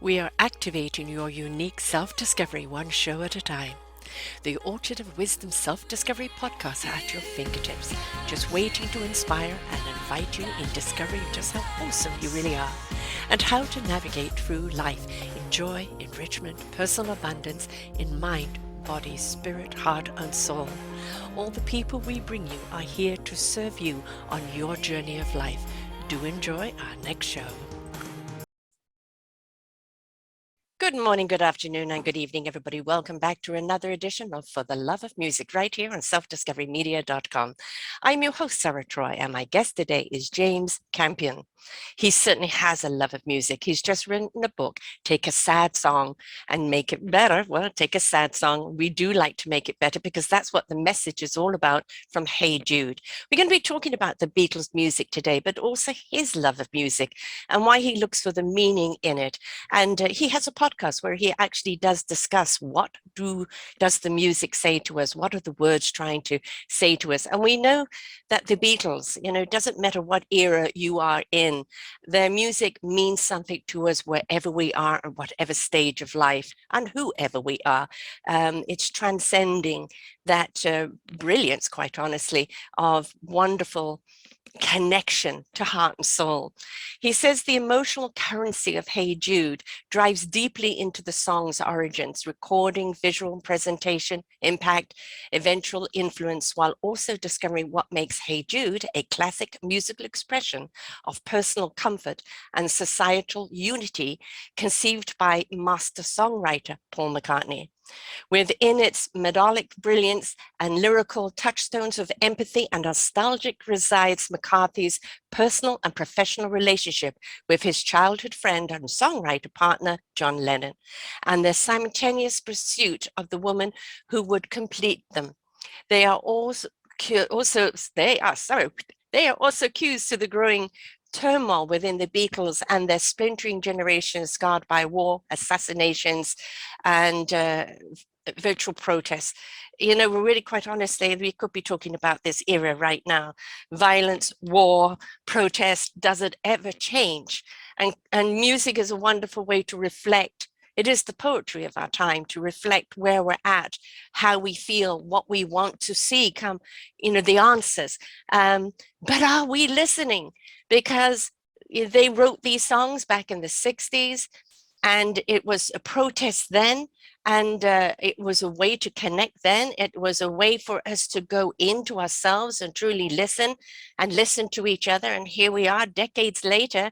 We are activating your unique self-discovery one show at a time. The Orchard of Wisdom Self-Discovery podcast are at your fingertips, just waiting to inspire and invite you in discovering just how awesome you really are and how to navigate through life in joy, enrichment, personal abundance, in mind, body, spirit, heart, and soul. All the people we bring you are here to serve you on your journey of life. Do enjoy our next show. Good morning, good afternoon, and good evening, everybody. Welcome back to another edition of For the Love of Music right here on selfdiscoverymedia.com. I'm your host, Sarah Troy, and my guest today is James Campion. He certainly has a love of music. He's just written a book, Take a Sad Song and Make It Better. Well, take a sad song. We do like to make it better because that's what the message is all about from Hey Jude. We're going to be talking about the Beatles' music today, but also his love of music and why he looks for the meaning in it. And he has a podcast where he actually does discuss what does the music say to us? What are the words trying to say to us? And we know that the Beatles, it doesn't matter what era you are in, their music means something to us wherever we are or whatever stage of life and whoever we are. It's transcending that brilliance, quite honestly, of wonderful connection to heart and soul. He says the emotional currency of Hey Jude drives deeply into the song's origins, recording, visual presentation, impact, eventual influence, while also discovering what makes Hey Jude a classic musical expression of personal comfort and societal unity conceived by master songwriter Paul McCartney. Within its melodic brilliance and lyrical touchstones of empathy and nostalgic resides McCartney's personal and professional relationship with his childhood friend and songwriter partner, John Lennon, and their simultaneous pursuit of the woman who would complete them. They are also cues to the growing turmoil within the Beatles and their splintering generation scarred by war, assassinations, and virtual protests. We're really, quite honestly, we could be talking about this era right now. Violence, war, protest, does it ever change? And music is a wonderful way to reflect. It is the poetry of our time to reflect where we're at, how we feel, what we want to see come, the answers. But are we listening? Because they wrote these songs back in the 60s, and it was a protest then, and it was a way to connect then. It was a way for us to go into ourselves and truly listen to each other. And here we are decades later,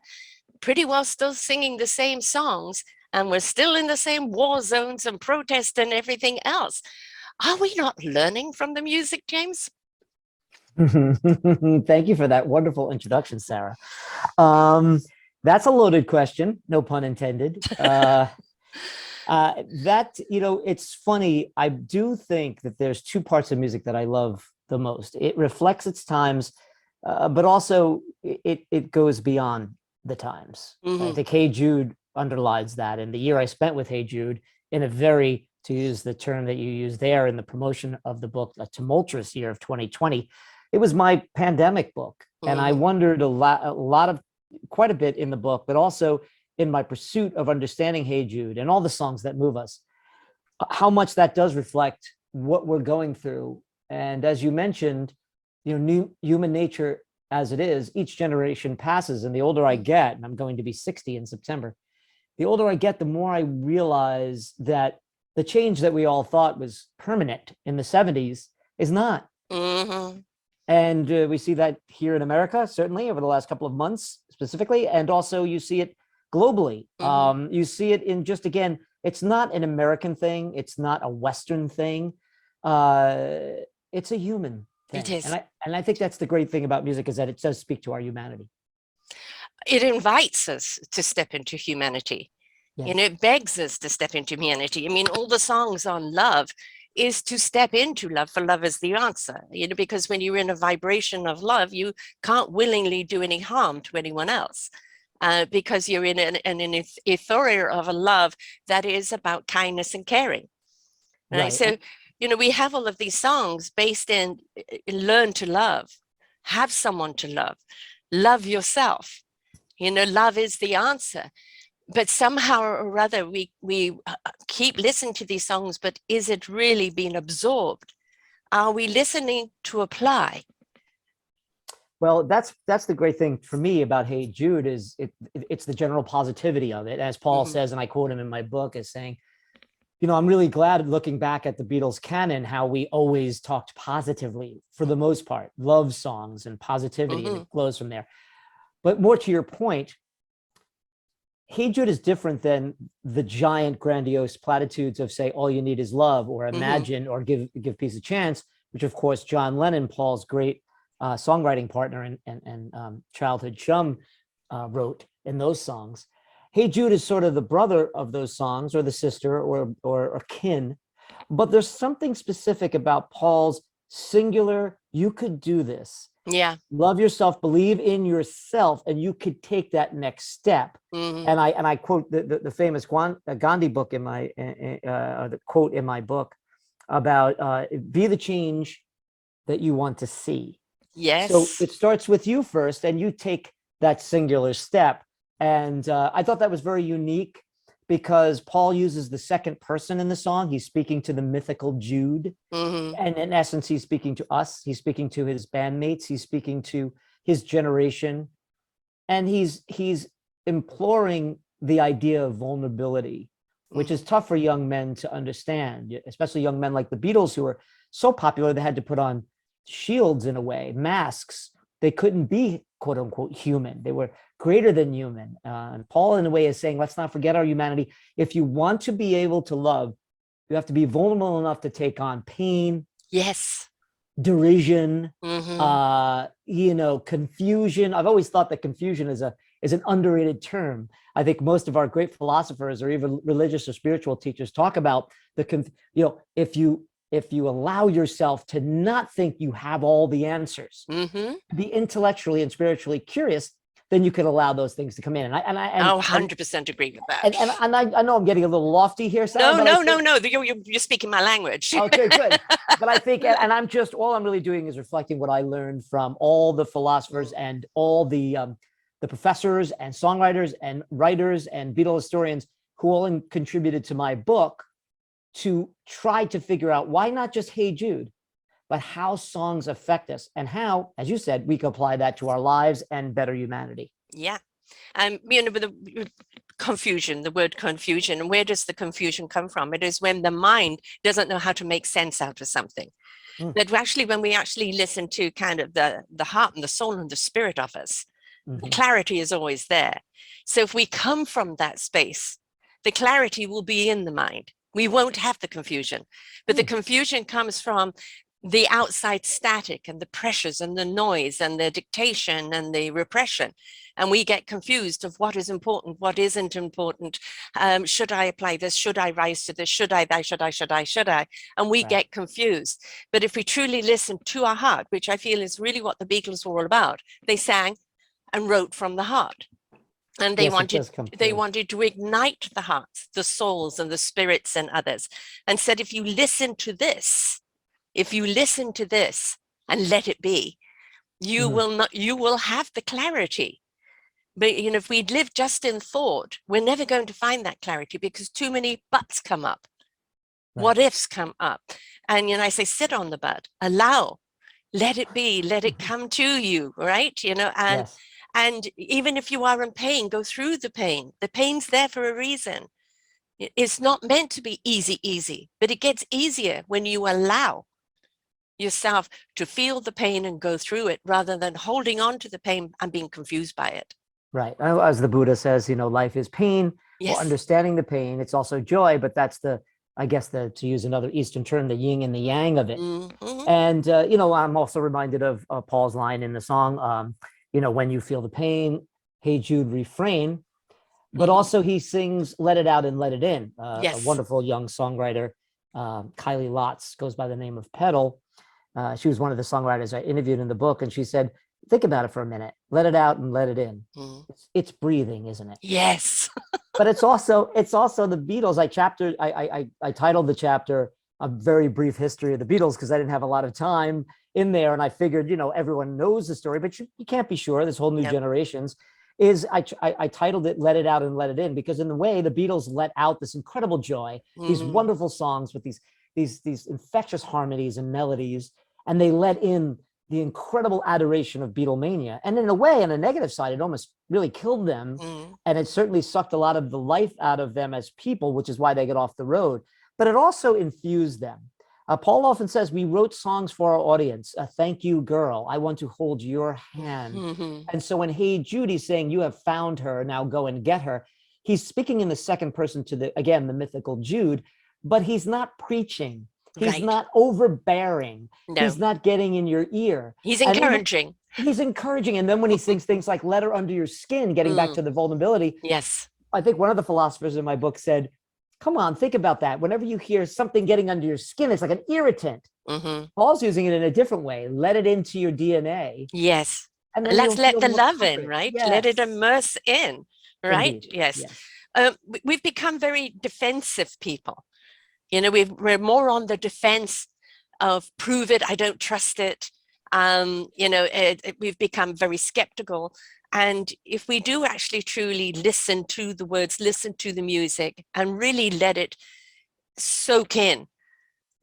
pretty well still singing the same songs, and we're still in the same war zones and protest and everything else. Are we not learning from the music, James? Thank you for that wonderful introduction, Sarah. That's a loaded question, no pun intended. It's funny. I do think that there's two parts of music that I love the most. It reflects its times, but also it goes beyond the times. I think Hey Jude underlines that. And the year I spent with Hey Jude, in a very, to use the term that you use there in the promotion of the book, a tumultuous year of 2020, it was my pandemic book. And I wondered quite a bit in the book, but also in my pursuit of understanding Hey Jude and all the songs that move us, how much that does reflect what we're going through. And as you mentioned, human nature as it is, each generation passes. And the older I get, and I'm going to be 60 in September, the older I get, the more I realize that the change that we all thought was permanent in the 70s is not. And we see that here in America, certainly over the last couple of months specifically, and also you see it globally. You see it in just, again, it's not an American thing. It's not a Western thing. It's a human thing. It is. And I think that's the great thing about music, is that it does speak to our humanity. It invites us to step into humanity. Yes. It begs us to step into humanity. I mean, all the songs on love is to step into love, for love is the answer, because when you're in a vibration of love, you can't willingly do any harm to anyone else, because you're in an ethereal of a love that is about kindness and caring. Right? So, we have all of these songs based in learn to love, have someone to love yourself. Love is the answer. but somehow or other we keep listening to these songs, but is it really being absorbed? Are we listening to apply? Well, that's the great thing for me about Hey Jude is it's the general positivity of it. As Paul says, and I quote him in my book as saying, you know, I'm really glad looking back at the Beatles canon, how we always talked positively for the most part, love songs and positivity, and it flows from there. But more to your point, Hey Jude is different than the giant grandiose platitudes of say, all you need is love, or imagine, or give peace a chance, which of course, John Lennon, Paul's great songwriting partner and childhood chum, wrote in those songs. Hey Jude is sort of the brother of those songs, or the sister, or kin. But there's something specific about Paul's singular, you could do this. Yeah. Love yourself, believe in yourself, and you could take that next step. And I quote the famous Gandhi book in my the quote in my book about be the change that you want to see. Yes. So it starts with you first, and you take that singular step. And I thought that was very unique because Paul uses the second person in the song. He's speaking to the mythical Jude. And in essence, he's speaking to us. He's speaking to his bandmates. He's speaking to his generation. And he's imploring the idea of vulnerability, which is tough for young men to understand, especially young men like the Beatles, who were so popular, they had to put on shields in a way, masks. They couldn't be quote unquote human. They were greater than human. And Paul, in a way, is saying, let's not forget our humanity. If you want to be able to love, you have to be vulnerable enough to take on pain. Yes. Derision, you know, confusion. I've always thought that confusion is an underrated term. I think most of our great philosophers or even religious or spiritual teachers talk about you know, if you allow yourself to not think you have all the answers, be intellectually and spiritually curious, then you can allow those things to come in. And I 100% agree with that. And I know I'm getting a little lofty here, Sarah. No. You're speaking my language. Okay, good. But I think, and all I'm really doing is reflecting what I learned from all the philosophers and all the professors and songwriters and writers and Beatle historians who all contributed to my book, to try to figure out why not just Hey Jude, but how songs affect us, and how, as you said, we can apply that to our lives and better humanity. Yeah. You know, the confusion, the word confusion, and where does the confusion come from? It is when the mind doesn't know how to make sense out of something. That actually, when we actually listen to kind of the heart and the soul and the spirit of us, the clarity is always there. So if we come from that space, the clarity will be in the mind. We won't have the confusion, but the confusion comes from the outside static and the pressures and the noise and the dictation and the repression. And we get confused of what is important, what isn't important. Should I apply this? Should I rise to this? Should I? And we get confused. But if we truly listen to our heart, which I feel is really what the Beatles were all about, they sang and wrote from the heart. And they wanted to ignite the hearts, the souls and the spirits and others, and said, if you listen to this and let it be, you will have the clarity. But you know, if we live just in thought, we're never going to find that clarity, because too many buts come up, what ifs come up. And you know, I say, sit on the but, allow, let it be, let it come to you, right? You know, and even if you are in pain, go through the pain. The pain's there for a reason. It's not meant to be easy, but it gets easier when you allow yourself to feel the pain and go through it, rather than holding on to the pain and being confused by it. Right. As the Buddha says, you know, life is pain. Well, understanding the pain, it's also joy, but that's I guess to use another Eastern term, the yin and the yang of it. And, you know, I'm also reminded of Paul's line in the song, you know, when you feel the pain, Hey Jude, refrain. But also he sings Let It Out and Let It In. A wonderful young songwriter, Kylie Lotz, goes by the name of Petal. She was one of the songwriters I interviewed in the book, and she said, think about it for a minute. Let it out and let it in. It's breathing, isn't it? Yes. But it's also the Beatles. I titled the chapter A Very Brief History of the Beatles, because I didn't have a lot of time in there. And I figured, you know, everyone knows the story, but you can't be sure. There's whole new generations. is I titled it "Let It Out and Let It In" because in the way the Beatles let out this incredible joy, these wonderful songs with these infectious harmonies and melodies, and they let in the incredible adoration of Beatlemania. And in a way, on a negative side, it almost really killed them, and it certainly sucked a lot of the life out of them as people, which is why they get off the road. But it also infused them. Paul often says, we wrote songs for our audience. Thank you, girl. I want to hold your hand. And so when Hey Jude, he's saying, you have found her, now go and get her. He's speaking in the second person to the mythical Jude, but he's not preaching. He's not overbearing. No. He's not getting in your ear. He's encouraging. He's encouraging. And then when he sings things like "Let Her Under Your Skin," getting back to the vulnerability. Yes. I think one of the philosophers in my book said, come on, think about that. Whenever you hear something getting under your skin, it's like an irritant. Paul's using it in a different way. Let it into your DNA. Yes. And let's let the love in, right? Yes. Let it immerse in, right? Indeed. Yes. We've become very defensive people. You know, we're more on the defense of prove it, I don't trust it. You know, we've become very skeptical. And if we do actually truly listen to the words, listen to the music, and really let it soak in,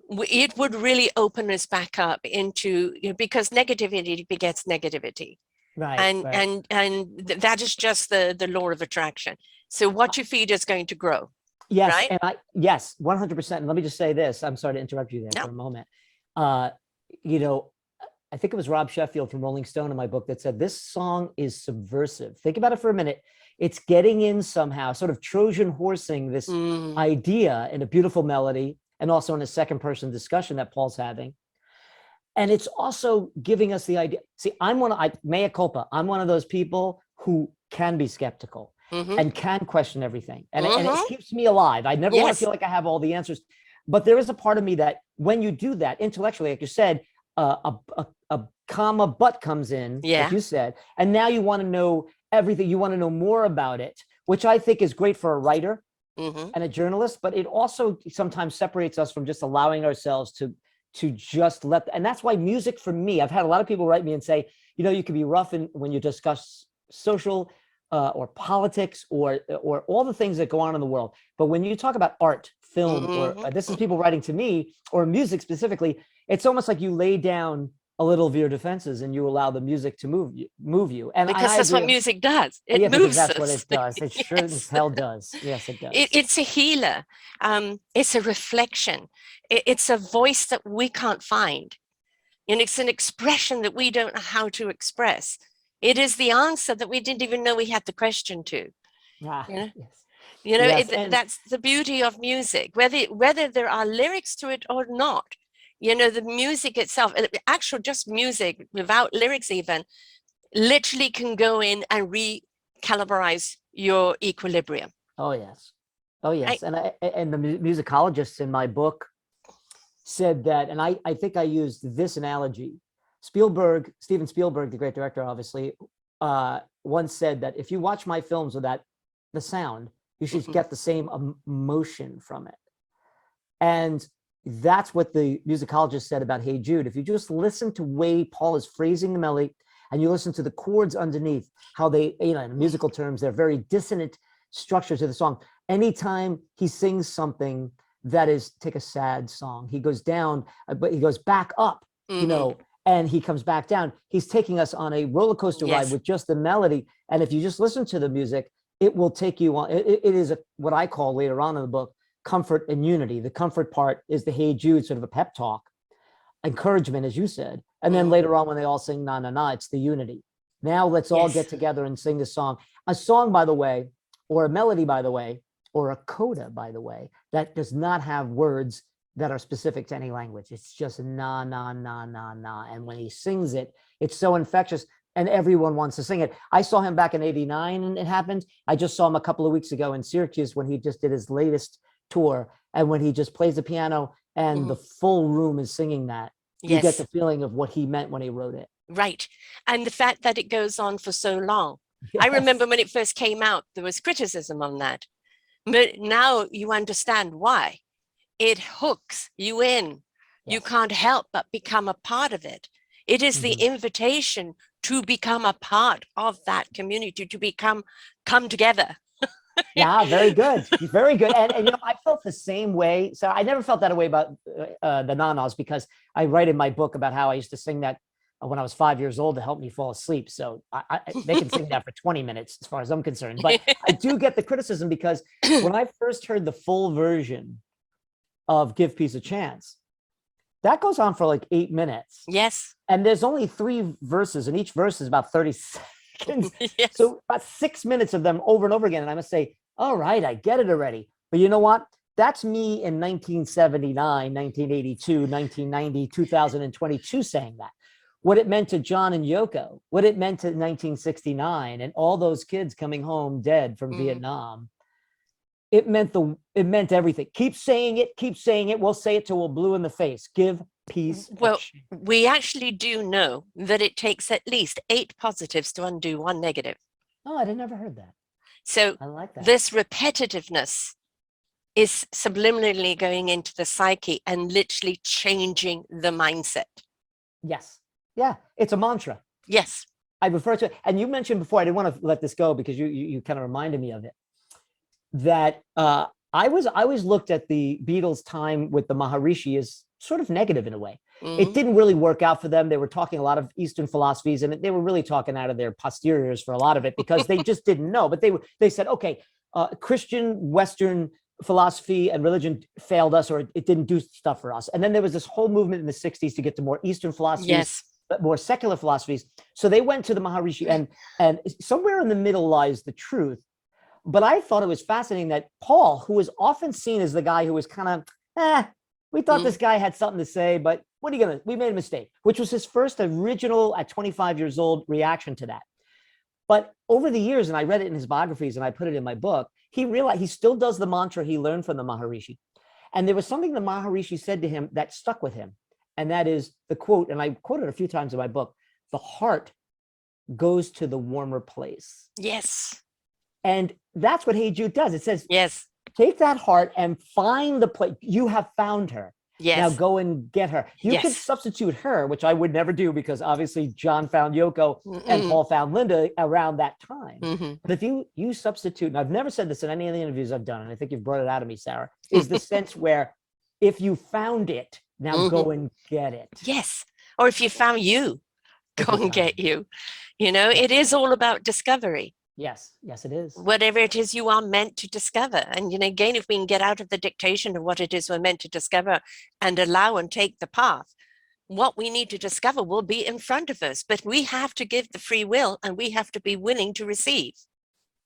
it would really open us back up into, you know, because negativity begets negativity. Right. And that is just the law of attraction. So what you feed is going to grow. Yes. Right? And yes, 100%. And let me just say this. I'm sorry to interrupt you there for a moment. You know, I think it was Rob Sheffield from Rolling Stone in my book that said, this song is subversive. Think about it for a minute. It's getting in somehow, sort of Trojan horsing this idea in a beautiful melody, and also in a second person discussion that Paul's having. And it's also giving us the idea. See, mea culpa. I'm one of those people who can be skeptical and can question everything. And it keeps me alive. I never want to feel like I have all the answers. But there is a part of me that when you do that intellectually, like you said, a comma but comes in, like you said, and now you want to know everything. You want to know more about it, which I think is great for a writer and a journalist, but it also sometimes separates us from just allowing ourselves to just let, and that's why music for me, I've had a lot of people write me and say, you know, you can be rough when you discuss social or politics or all the things that go on in the world. But when you talk about art, film, or this is people writing to me, or music specifically, it's almost like you lay down a little of your defenses and you allow the music to move you. And because that's what music does. It moves that's us. What it does. It sure as hell does. Yes, it does. It's a healer. It's a reflection. It's a voice that we can't find. And it's an expression that we don't know how to express. It is the answer that we didn't even know we had the question to. You know, that's the beauty of music, whether there are lyrics to it or not. You know, the music itself, actual just music without lyrics even, literally can go in and recalibrate your equilibrium. Oh, yes. Oh, yes. And the musicologists in my book said that, and I think I used this analogy. Steven Spielberg, the great director, obviously, once said that if you watch my films without the sound, you should get the same emotion from it. And that's what the musicologist said about Hey Jude. If you just listen to the way Paul is phrasing the melody, and you listen to the chords underneath, how they, you know, in musical terms, they're very dissonant structure to the song. Anytime he sings something that is, take a sad song, he goes down, but he goes back up, you know, and he comes back down. He's taking us on a roller coaster ride with just the melody. And if you just listen to the music, it will take you on. It is what I call later on in the book, comfort and unity. The comfort part is the Hey Jude, sort of a pep talk, encouragement, as you said. And then later on, when they all sing na, na, na, it's the unity. Now let's all get together and sing this song. A song, by the way, or a melody, by the way, or a coda, by the way, that does not have words that are specific to any language. It's just na, na, na, na, na. And when he sings it, it's so infectious and everyone wants to sing it. I saw him back in '89 and it happened. I just saw him a couple of weeks ago in Syracuse when he just did his latest tour. And when he just plays the piano and the full room is singing that, you get the feeling of what he meant when he wrote it. Right. And the fact that it goes on for so long. I remember when it first came out, there was criticism on that. But now you understand why. It hooks you in. You can't help but become a part of it. It is the invitation to become a part of that community, to come together. Yeah, very good. Very good. And you know, I felt the same way. So I never felt that way about the nanas, because I write in my book about how I used to sing that when I was 5 years old to help me fall asleep. So they can sing that for 20 minutes as far as I'm concerned. But I do get the criticism, because when I first heard the full version of Give Peace a Chance, that goes on for like 8 minutes. Yes. And there's only 3 verses, and each verse is about 30 seconds. Yes. So about 6 minutes of them over and over again. And I must say, all right, I get it already. But you know what? That's me in 1979, 1982, 1990, 2022 saying that. What it meant to John and Yoko, what it meant to 1969, and all those kids coming home dead from Vietnam. It meant everything. Keep saying it, keep saying it. We'll say it till we're blue in the face. Give peace. Well, we actually do know that it takes at least 8 positives to undo 1 negative. Oh, I never heard that. So I like that. This repetitiveness is subliminally going into the psyche and literally changing the mindset. Yes. Yeah. It's a mantra. Yes. I refer to it. And you mentioned before, I didn't want to let this go because you kind of reminded me of it, that I always looked at the Beatles' time with the Maharishi as sort of negative in a way. It didn't really work out for them. They were talking a lot of Eastern philosophies, and they were really talking out of their posteriors for a lot of it, because they just didn't know. But they said, okay, Christian Western philosophy and religion failed us, or it didn't do stuff for us. And then there was this whole movement in the 60s to get to more Eastern philosophies, yes, but more secular philosophies. So they went to the Maharishi, and somewhere in the middle lies the truth. But I thought it was fascinating that Paul, who was often seen as the guy who was kind of, we thought this guy had something to say, but what are you we made a mistake, which was his first original at 25 years old reaction to that. But over the years, and I read it in his biographies and I put it in my book, he realized he still does the mantra he learned from the Maharishi. And there was something the Maharishi said to him that stuck with him. And that is the quote, and I quote it a few times in my book: the heart goes to the warmer place. Yes. And that's what Hey Jude does. It says, yes, take that heart and find the place. You have found her. Yes. Now go and get her. You could substitute her, which I would never do, because obviously John found Yoko and Paul found Linda around that time. But if you substitute, and I've never said this in any of the interviews I've done, and I think you've brought it out of me, Sarah, is the sense where if you found it, now go and get it. Yes. Or if you found you, go and get you. You know, it is all about discovery. Yes, yes, it is. Whatever it is you are meant to discover. And, you know, again, if we can get out of the dictation of what it is we're meant to discover and allow and take the path, what we need to discover will be in front of us. But we have to give the free will, and we have to be willing to receive.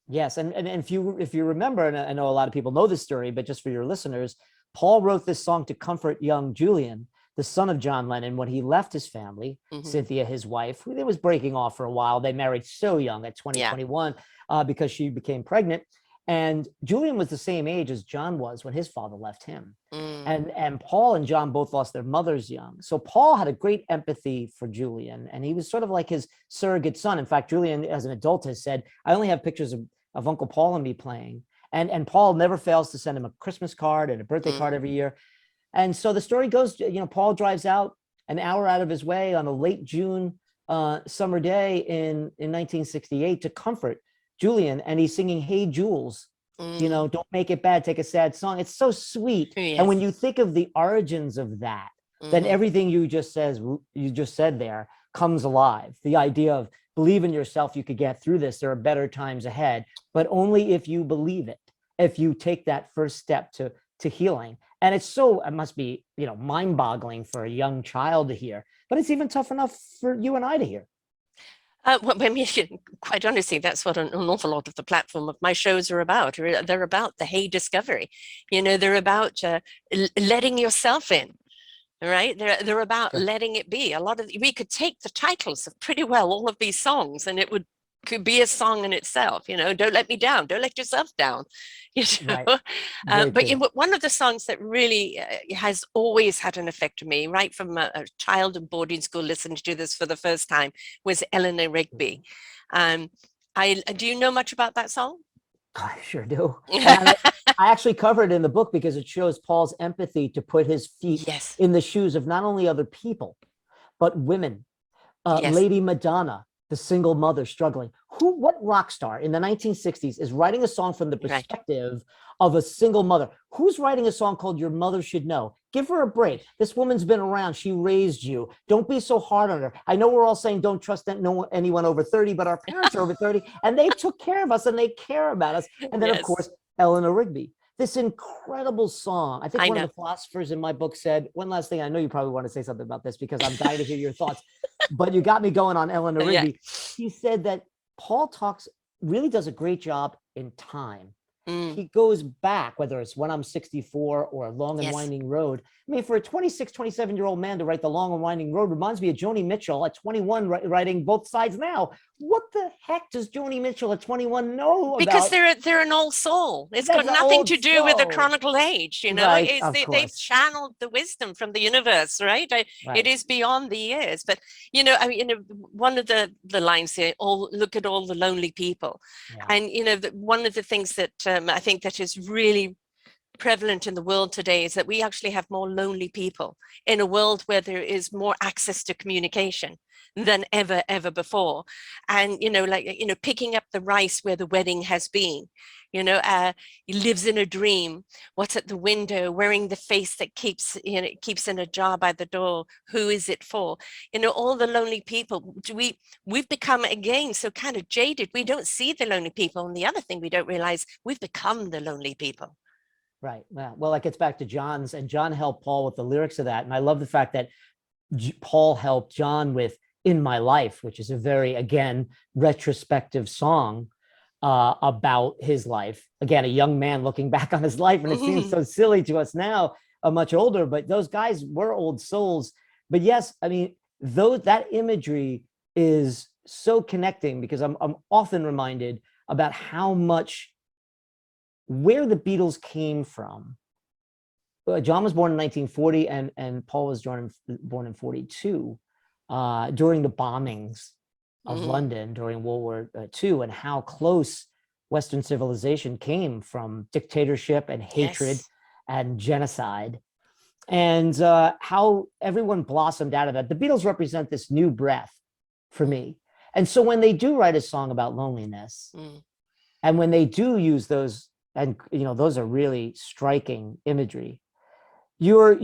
Yes. And if you remember, and I know a lot of people know this story, but just for your listeners, Paul wrote this song to comfort young Julian, the son of John Lennon, when he left his family, Cynthia, his wife, who they was breaking off for a while. They married so young at 21 because she became pregnant. And Julian was the same age as John was when his father left him. And Paul and John both lost their mothers young. So Paul had a great empathy for Julian, and he was sort of like his surrogate son. In fact, Julian, as an adult, has said, I only have pictures of Uncle Paul and me playing. And Paul never fails to send him a Christmas card and a birthday card every year. And so the story goes, you know, Paul drives out an hour out of his way on a late June summer day in 1968 to comfort Julian. And he's singing, Hey, Jules, you know, don't make it bad. Take a sad song. It's so sweet. Yes. And when you think of the origins of that, then everything you just said there comes alive. The idea of believe in yourself. You could get through this. There are better times ahead, but only if you believe it, if you take that first step to healing. And it must be, you know, mind boggling for a young child to hear, but it's even tough enough for you and I to hear. Well, I mean, quite honestly, that's what an awful lot of the platform of my shows are about. They're about the hey discovery. You know, they're about letting yourself in, right? They're about letting it be. We could take the titles of pretty well all of these songs, and could be a song in itself. You know, don't let me down, don't let yourself down. You know, but one of the songs that really has always had an effect on me, right from a child in boarding school listening to this for the first time, was Eleanor Rigby. Do you know much about that song? I sure do. I actually covered it in the book because it shows Paul's empathy to put his feet in the shoes of not only other people, but women. Lady Madonna, the single mother struggling. What rock star in the 1960s is writing a song from the perspective of a single mother? Who's writing a song called Your Mother Should Know? Give her a break. This woman's been around. She raised you. Don't be so hard on her. I know we're all saying don't trust anyone over 30, but our parents are over 30 and they took care of us and they care about us. And then, of course, Eleanor Rigby. This incredible song. I think one of the philosophers in my book said, one last thing, I know you probably want to say something about this because I'm dying to hear your thoughts, but you got me going on Eleanor Rigby. He said that Paul really does a great job in time. He goes back, whether it's When I'm 64 or Long and Winding Road. I mean, for a 26, 27-year-old man to write The Long and Winding Road reminds me of Joni Mitchell at 21 writing Both Sides Now. What the heck does Joni Mitchell at 21 know about? Because they're an old soul. It's got nothing to do with the chronicle age, you know. Right, they've channeled the wisdom from the universe, right? It is beyond the years. But, you know, I mean, you know, one of the lines here, look at all the lonely people. And, you know, one of the things that I think that is really prevalent in the world today is that we actually have more lonely people in a world where there is more access to communication than ever before. And, you know, like, you know, picking up the rice where the wedding has been, you know, he lives in a dream, what's at the window, wearing the face that keeps, you know, keeps in a jar by the door, who is it for? You know, all the lonely people. We've become, again, so kind of jaded. We don't see the lonely people. And the other thing we don't realize, we've become the lonely people. Right. Well, that gets back to John's, and John helped Paul with the lyrics of that. And I love the fact that Paul helped John with In My Life, which is a very, again, retrospective song about his life. Again, a young man looking back on his life, and it seems so silly to us now, much older, but those guys were old souls. But yes, I mean, that imagery is so connecting, because I'm often reminded about how much where the Beatles came from. John was born in 1940 and Paul was born in 42 during the bombings of London during World War II, and how close Western civilization came from dictatorship and hatred and genocide, and how everyone blossomed out of that. The Beatles represent this new breath for me. And so when they do write a song about loneliness, and when they do use those, and you know, those are really striking imagery, you're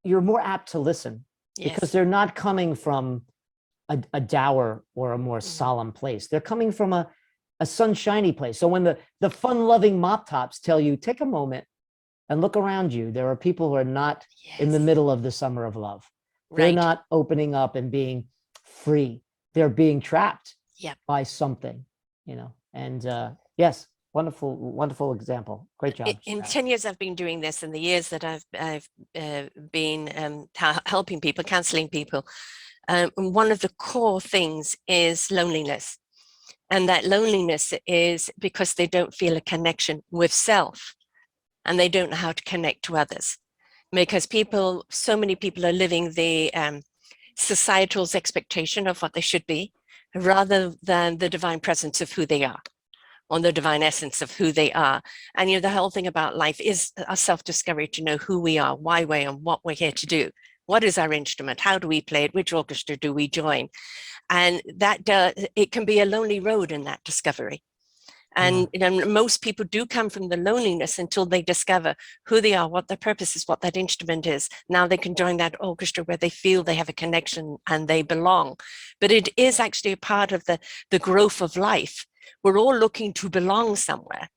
more apt to listen, because they're not coming from a dour or a more solemn place. They're coming from a sunshiny place. So when the fun-loving mop tops tell you, take a moment and look around you, there are people who are not in the middle of the summer of love. They're not opening up and being free. They're being trapped by something, you know. And yes, wonderful example. Great job. In 10 years I've been doing this, and the years that I've been helping people, counseling people, one of the core things is loneliness. And that loneliness is because they don't feel a connection with self, and they don't know how to connect to others. Because so many people are living the societal's expectation of what they should be, rather than the divine presence of who they are, on the divine essence of who they are. And, you know, the whole thing about life is a self-discovery, to know who we are, why we're, and what we're here to do. What is our instrument? How do we play it? Which orchestra do we join? And that it can be a lonely road in that discovery. And you know, most people do come from the loneliness until they discover who they are, what their purpose is, what that instrument is. Now they can join that orchestra where they feel they have a connection and they belong. But it is actually a part of the growth of life. We're all looking to belong somewhere,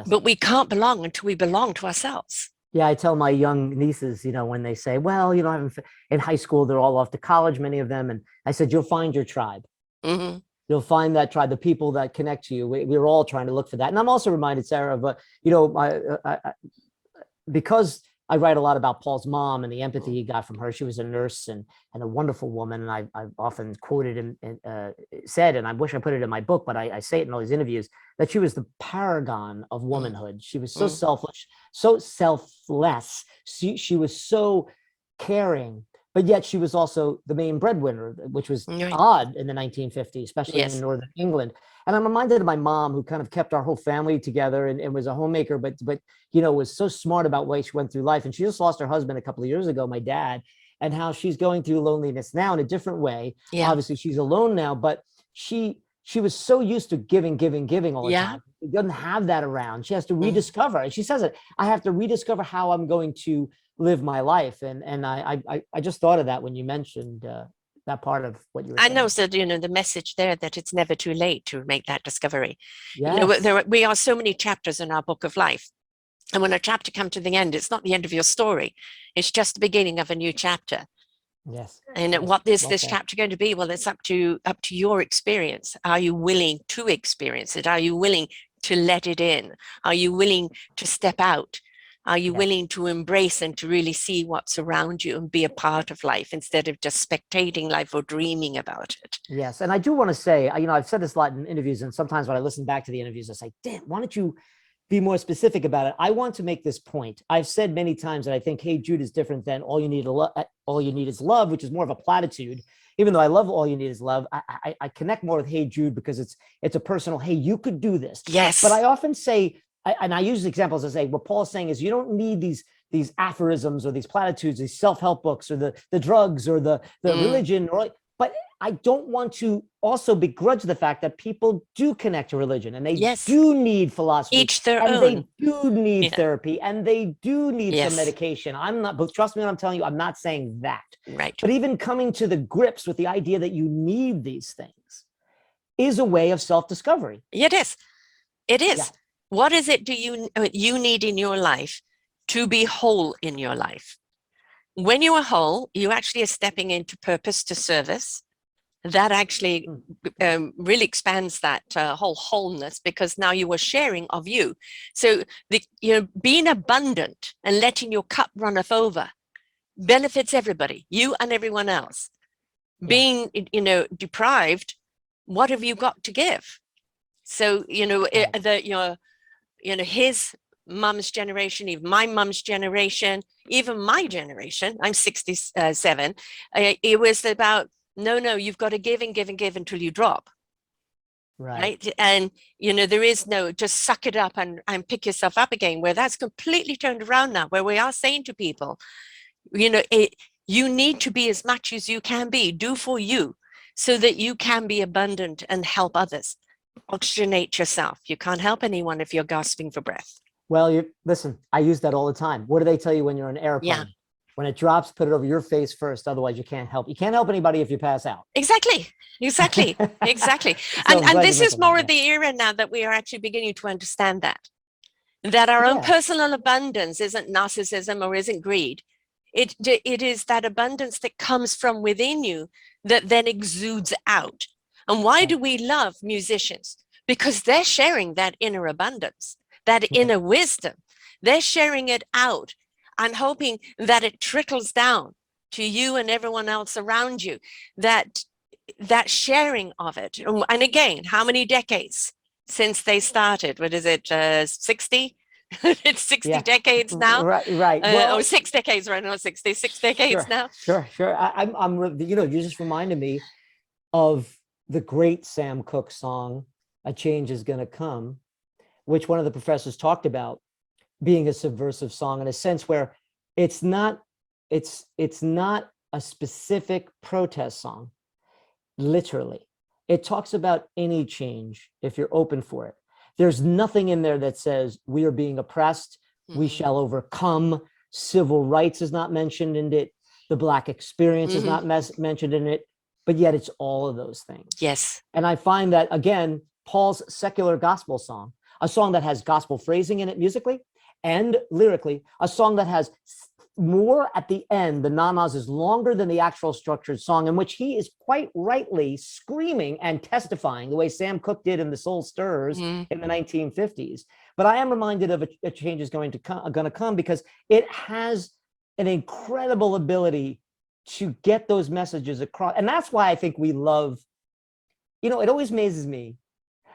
but we can't belong until we belong to ourselves. Yeah, I tell my young nieces, you know, when they say, well, you know, in high school, they're all off to college, many of them. And I said, you'll find your tribe. You'll find that tribe, the people that connect to you. We're all trying to look for that. And I'm also reminded, Sarah, of, you know, because I write a lot about Paul's mom and the empathy he got from her. She was a nurse and a wonderful woman. And I've often quoted and said, and I wish I put it in my book, but I say it in all these interviews, that she was the paragon of womanhood. She was so selfish, so selfless. She was so caring, but yet she was also the main breadwinner, which was odd in the 1950s, especially in Northern England. And I'm reminded of my mom, who kind of kept our whole family together and was a homemaker, but you know, was so smart about the way she went through life. And she just lost her husband a couple of years ago, my dad, and how she's going through loneliness now in a different way. Obviously, she's alone now, but she was so used to giving all the Yeah. time. She doesn't have that around. She has to Mm. rediscover, and she says it. I have to rediscover how I'm going to live my life, and I just thought of that when you mentioned that part of what you were I saying. know that, the message there that it's never too late to make that discovery. Yes. We are so many chapters in our book of life. And when a chapter comes to the end, it's not the end of your story. It's just the beginning of a new chapter. Yes. And Yes. what is Well this said. chapter going to be? Well, it's up to your experience. Are you willing to experience it? Are you willing to let it in? Are you willing to step out? Are you Yes. willing to embrace and to really see what's around you and be a part of life instead of just spectating life or dreaming about it? Yes. And I do want to say, I've said this a lot in interviews, and sometimes when I listen back to the interviews, I say, damn, why don't you be more specific about it? I want to make this point. I've said many times that I think Hey Jude is different than All You Need Is Love, which is more of a platitude. Even though I love All You Need Is Love, I connect more with Hey Jude because it's a personal, hey, you could do this. Yes. But I often say, and I use examples, I say, what Paul's saying is you don't need these aphorisms or these platitudes, these self-help books or the drugs or the religion, but I don't want to also begrudge the fact that people do connect to religion, and they do need philosophy. Each their and own. They do need therapy, and they do need some medication. But trust me when I'm telling you, I'm not saying that. Right. But even coming to the grips with the idea that you need these things is a way of self-discovery. It is. It is. Yeah. What is it you need in your life to be whole in your life? When you are whole, you actually are stepping into purpose to service. That actually really expands that whole wholeness, because now you are sharing of you. So being abundant and letting your cup runneth over benefits everybody, you and everyone else. Yeah. Being deprived, what have you got to give? So his mom's generation, even my mom's generation, even my generation, I'm 67, it was about, no, you've got to give and give and give until you drop. Right. And, there is no, just suck it up and pick yourself up again, where that's completely turned around now, where we are saying to people, you need to be as much as you can be, do for you, so that you can be abundant and help others. Oxygenate yourself. You can't help anyone if you're gasping for breath. Well, listen, I use that all the time. What do they tell you when you're in an airplane? Yeah. When it drops, put it over your face first. Otherwise, you can't help. You can't help anybody if you pass out. Exactly. And this is more of the era now that we are actually beginning to understand that our own personal abundance isn't narcissism or isn't greed. It is that abundance that comes from within you that then exudes out. And why do we love musicians? Because they're sharing that inner abundance, that inner wisdom. They're sharing it out and hoping that it trickles down to you and everyone else around you, that sharing of it. And again, how many decades since they started? What is it, 60? It's 60 decades now. Right. Or 6 decades, right? Not 60, 6 decades now. Sure. I'm you just reminded me of the great Sam Cooke song, "A Change Is Gonna Come," which one of the professors talked about being a subversive song in a sense where it's not a specific protest song. Literally, it talks about any change if you're open for it. There's nothing in there that says we are being oppressed, we shall overcome. Civil rights is not mentioned in it. The Black experience is not mentioned in it, but yet it's all of those things. Yes. And I find that, again, Paul's secular gospel song, a song that has gospel phrasing in it musically and lyrically, a song that has more at the end. The namas is longer than the actual structured song, in which he is quite rightly screaming and testifying the way Sam Cooke did in The Soul Stirrers in the 1950s. But I am reminded of a change is going to come because it has an incredible ability to get those messages across. And that's why I think we love, it always amazes me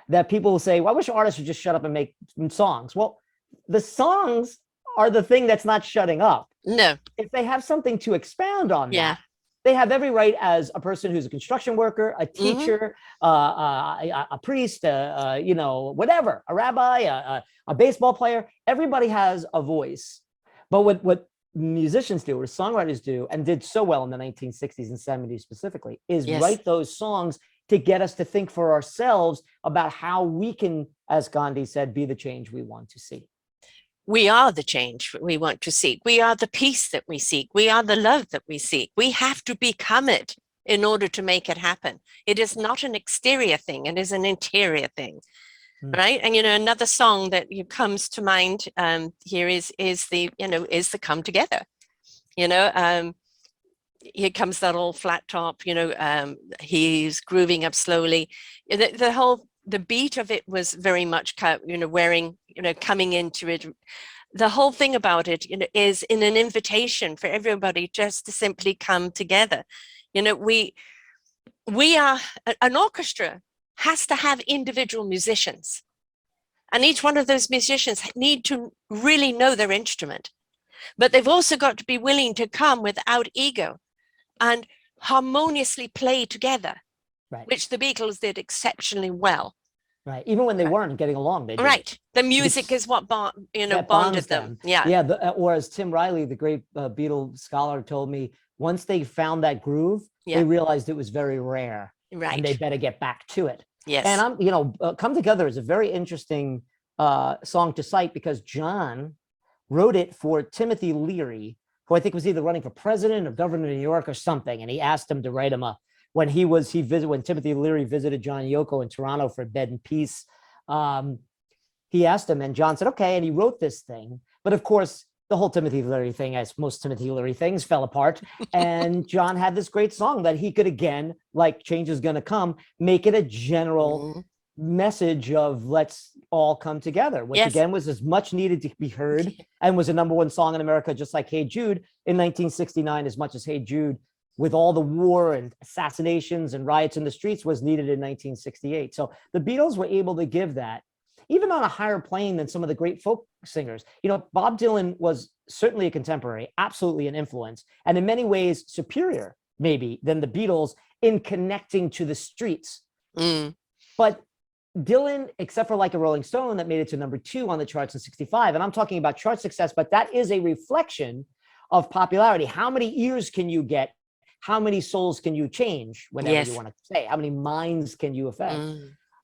that people will say, well, I wish artists would just shut up and make songs. Well, the songs are the thing that's not shutting up. No. If they have something to expound on that, they have every right as a person who's a construction worker, a teacher, a priest, whatever, a rabbi, a baseball player. Everybody has a voice. But what musicians do, or songwriters do, and did so well in the 1960s and 70s specifically, is write those songs to get us to think for ourselves about how we can, as Gandhi said, be the change we want to see. We are the change we want to seek. We are the peace that we seek. We are the love that we seek. We have to become it in order to make it happen. It is not an exterior thing. It is an interior thing. Right. And, another song that comes to mind here is the Come Together. Here comes that old flat top, he's grooving up slowly. The beat of it was very much, wearing, coming into it. The whole thing about it, is in an invitation for everybody just to simply come together. We are, an orchestra has to have individual musicians. And each one of those musicians need to really know their instrument. But they've also got to be willing to come without ego and harmoniously play together, right, which the Beatles did exceptionally well. Right. Even when they weren't getting along, they did. Right. The music is what bonded them. Yeah. Yeah. Or as Tim Riley, the great Beatle scholar, told me, once they found that groove, they realized it was very rare. Right. And they better get back to it. Yes. And Come Together is a very interesting song to cite, because John wrote it for Timothy Leary, who I think was either running for president or governor of New York or something. And he asked him to write him when Timothy Leary visited John Yoko in Toronto for Bed and Peace. He asked him, and John said, okay. And he wrote this thing. But of course, the whole Timothy Leary thing, as most Timothy Leary things, fell apart. And John had this great song that he could, again, like Change Is Gonna Come, make it a general message of let's all come together, which again was as much needed to be heard and was a #1 song in America, just like Hey Jude in 1969, as much as Hey Jude, with all the war and assassinations and riots in the streets, was needed in 1968. So the Beatles were able to give that, even on a higher plane than some of the great folk singers. Bob Dylan was certainly a contemporary, absolutely an influence, and in many ways superior, maybe, than the Beatles in connecting to the streets. But Dylan, except for Like a Rolling Stone, that made it to #2 on the charts in 65, and I'm talking about chart success, but that is a reflection of popularity. How many ears can you get? How many souls can you change, whenever you want to say? How many minds can you affect?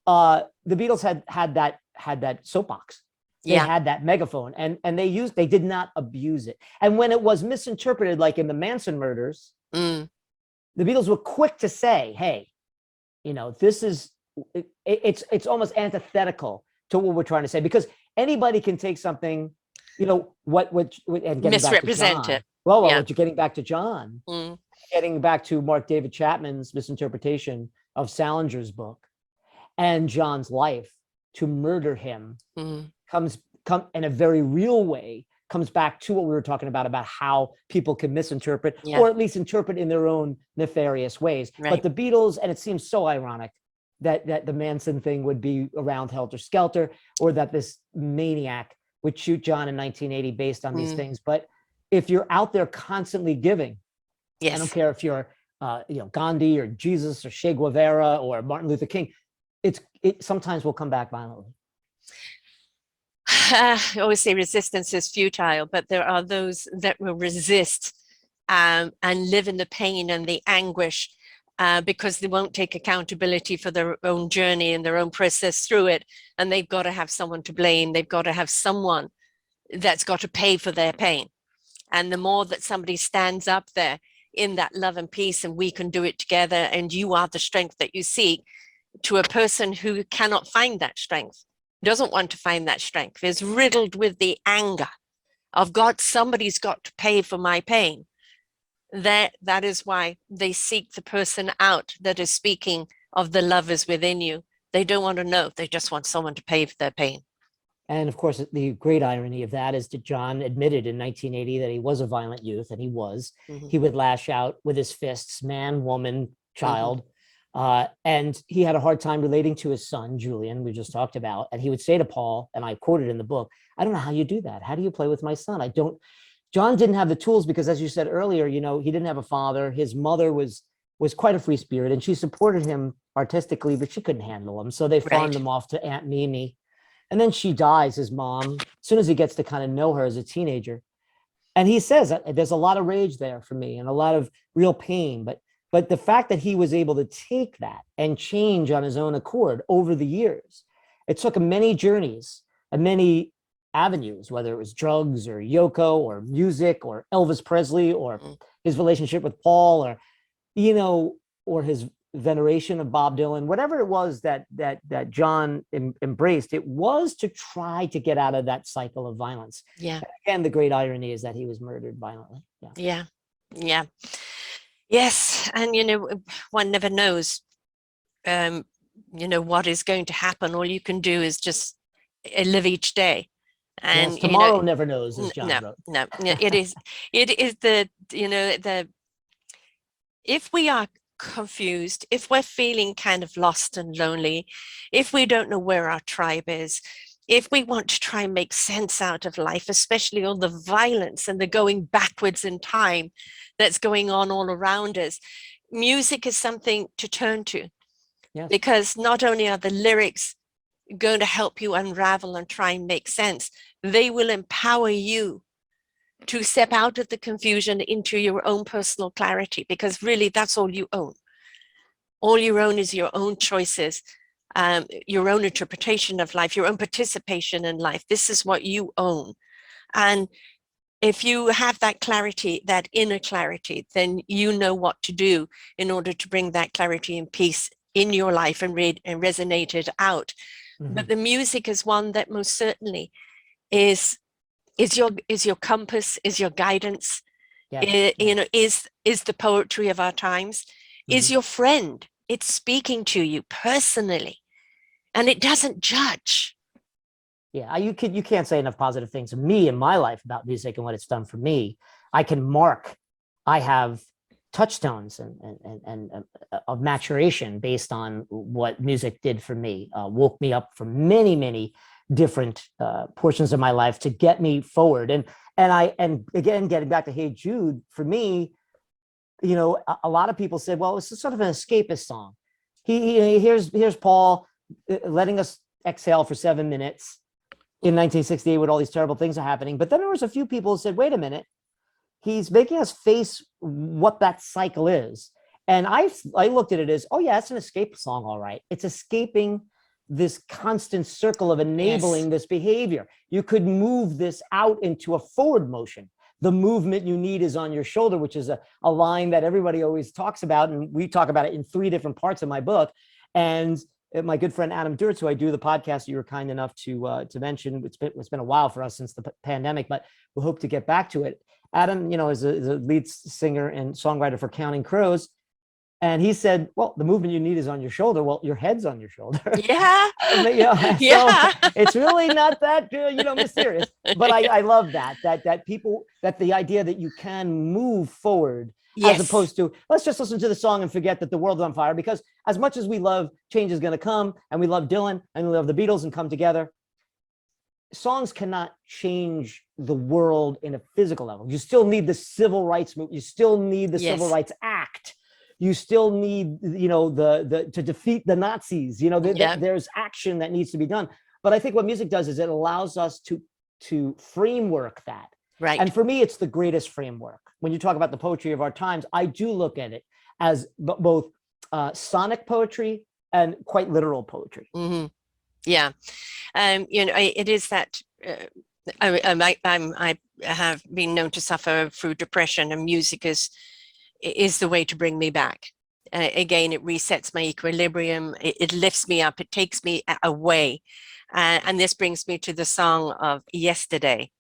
The Beatles had that soapbox. They had that megaphone, and they did not abuse it. And when it was misinterpreted, like in the Manson murders, the Beatles were quick to say, hey, this is, it's almost antithetical to what we're trying to say, because anybody can take something, and misrepresent it. Well, what you're getting back to John, getting back to Mark David Chapman's misinterpretation of Salinger's book and John's life, to murder him comes in a very real way, comes back to what we were talking about how people can misinterpret or at least interpret in their own nefarious ways. Right. But the Beatles, and it seems so ironic that the Manson thing would be around Helter Skelter, or that this maniac would shoot John in 1980 based on these things. But if you're out there constantly giving, I don't care if you're Gandhi or Jesus or Che Guevara or Martin Luther King, it sometimes will come back violently. I always say resistance is futile, but there are those that will resist and live in the pain and the anguish because they won't take accountability for their own journey and their own process through it. And they've got to have someone to blame. They've got to have someone that's got to pay for their pain. And the more that somebody stands up there in that love and peace, and we can do it together, and you are the strength that you seek, to a person who cannot find that strength, doesn't want to find that strength, is riddled with the anger of God, somebody's got to pay for my pain. That is why they seek the person out that is speaking of the love is within you. They don't want to know. They just want someone to pay for their pain. And of course, the great irony of that is that John admitted in 1980 that he was a violent youth, and he was. He would lash out with his fists, man, woman, child. And he had a hard time relating to his son, Julian, we just talked about. And he would say to Paul, and I quoted in the book, I don't know how you do that. How do you play with my son? John didn't have the tools because, as you said earlier, he didn't have a father. His mother was quite a free spirit, and she supported him artistically, but she couldn't handle him. So they farmed him off to Aunt Mimi. And then she dies, his mom, as soon as he gets to kind of know her as a teenager. And he says, there's a lot of rage there for me and a lot of real pain, but But the fact that he was able to take that and change on his own accord over the years, it took him many journeys and many avenues, whether it was drugs or Yoko or music or Elvis Presley or his relationship with Paul, or, you know, or his veneration of Bob Dylan, whatever it was that John embraced, it was to try to get out of that cycle of violence. Yeah. And the great irony is that he was murdered violently. Yeah. Yeah. Yeah. Yes. And, you know, one never knows, you know, what is going to happen. All you can do is just live each day. And yes, tomorrow, you know, never knows, as John wrote. No, it is the, you know, the, if we are confused, if we're feeling kind of lost and lonely, if we don't know where our tribe is, if we want to try and make sense out of life, especially all the violence and the going backwards in time that's going on all around us, music is something to turn to. Yes. Because not only are the lyrics going to help you unravel and try and make sense, they will empower you to step out of the confusion into your own personal clarity, because really that's all you own. All you own is your own choices, your own interpretation of life, your own participation in life. This is what you own. And if you have that clarity, that inner clarity, then you know what to do in order to bring that clarity and peace in your life and resonate it out. Mm-hmm. But the music is one that most certainly is your compass, is your guidance, you know, is the poetry of our times, is your friend. It's speaking to you personally, and it doesn't judge. Yeah, you can't say enough positive things of me in my life about music and what it's done for me. I can mark, I have touchstones and of maturation based on what music did for me, woke me up from many different portions of my life to get me forward. And again, getting back to Hey Jude, for me, you know, a lot of people said, well, it's sort of an escapist song. Here's Paul letting us exhale for 7 minutes in 1968 when all these terrible things are happening. But then there was a few people who said, wait a minute, he's making us face what that cycle is. And I looked at it as, oh yeah, it's an escape song, all right. It's escaping this constant circle of enabling this behavior. You could move this out into a forward motion. The movement you need is on your shoulder, which is a line that everybody always talks about. And we talk about it in 3 different parts of my book. And my good friend, Adam Durtz, who I do the podcast, you were kind enough to mention, it's been a while for us since the pandemic, but we'll hope to get back to it. Adam, you know, is a lead singer and songwriter for Counting Crows. And he said, well, the movement you need is on your shoulder. Well, your head's on your shoulder. Yeah. You know, yeah. So it's really not that, you know, mysterious. But I love that the idea that you can move forward, as opposed to, let's just listen to the song and forget that the world's on fire. Because as much as we love Change Is Gonna Come, and we love Dylan, and we love the Beatles and Come Together, songs cannot change the world in a physical level. You still need the civil rights movement. You still need the Civil Rights Act. You still need, you know, to defeat the Nazis. You know, there's action that needs to be done. But I think what music does is it allows us to framework that. Right. And for me, it's the greatest framework. When you talk about the poetry of our times, I do look at it as both sonic poetry and quite literal poetry. Mm-hmm. Yeah. You know, it is that I have been known to suffer through depression, and music is the way to bring me back. Again, it resets my equilibrium. It lifts me up. It takes me away. And this brings me to the song of Yesterday.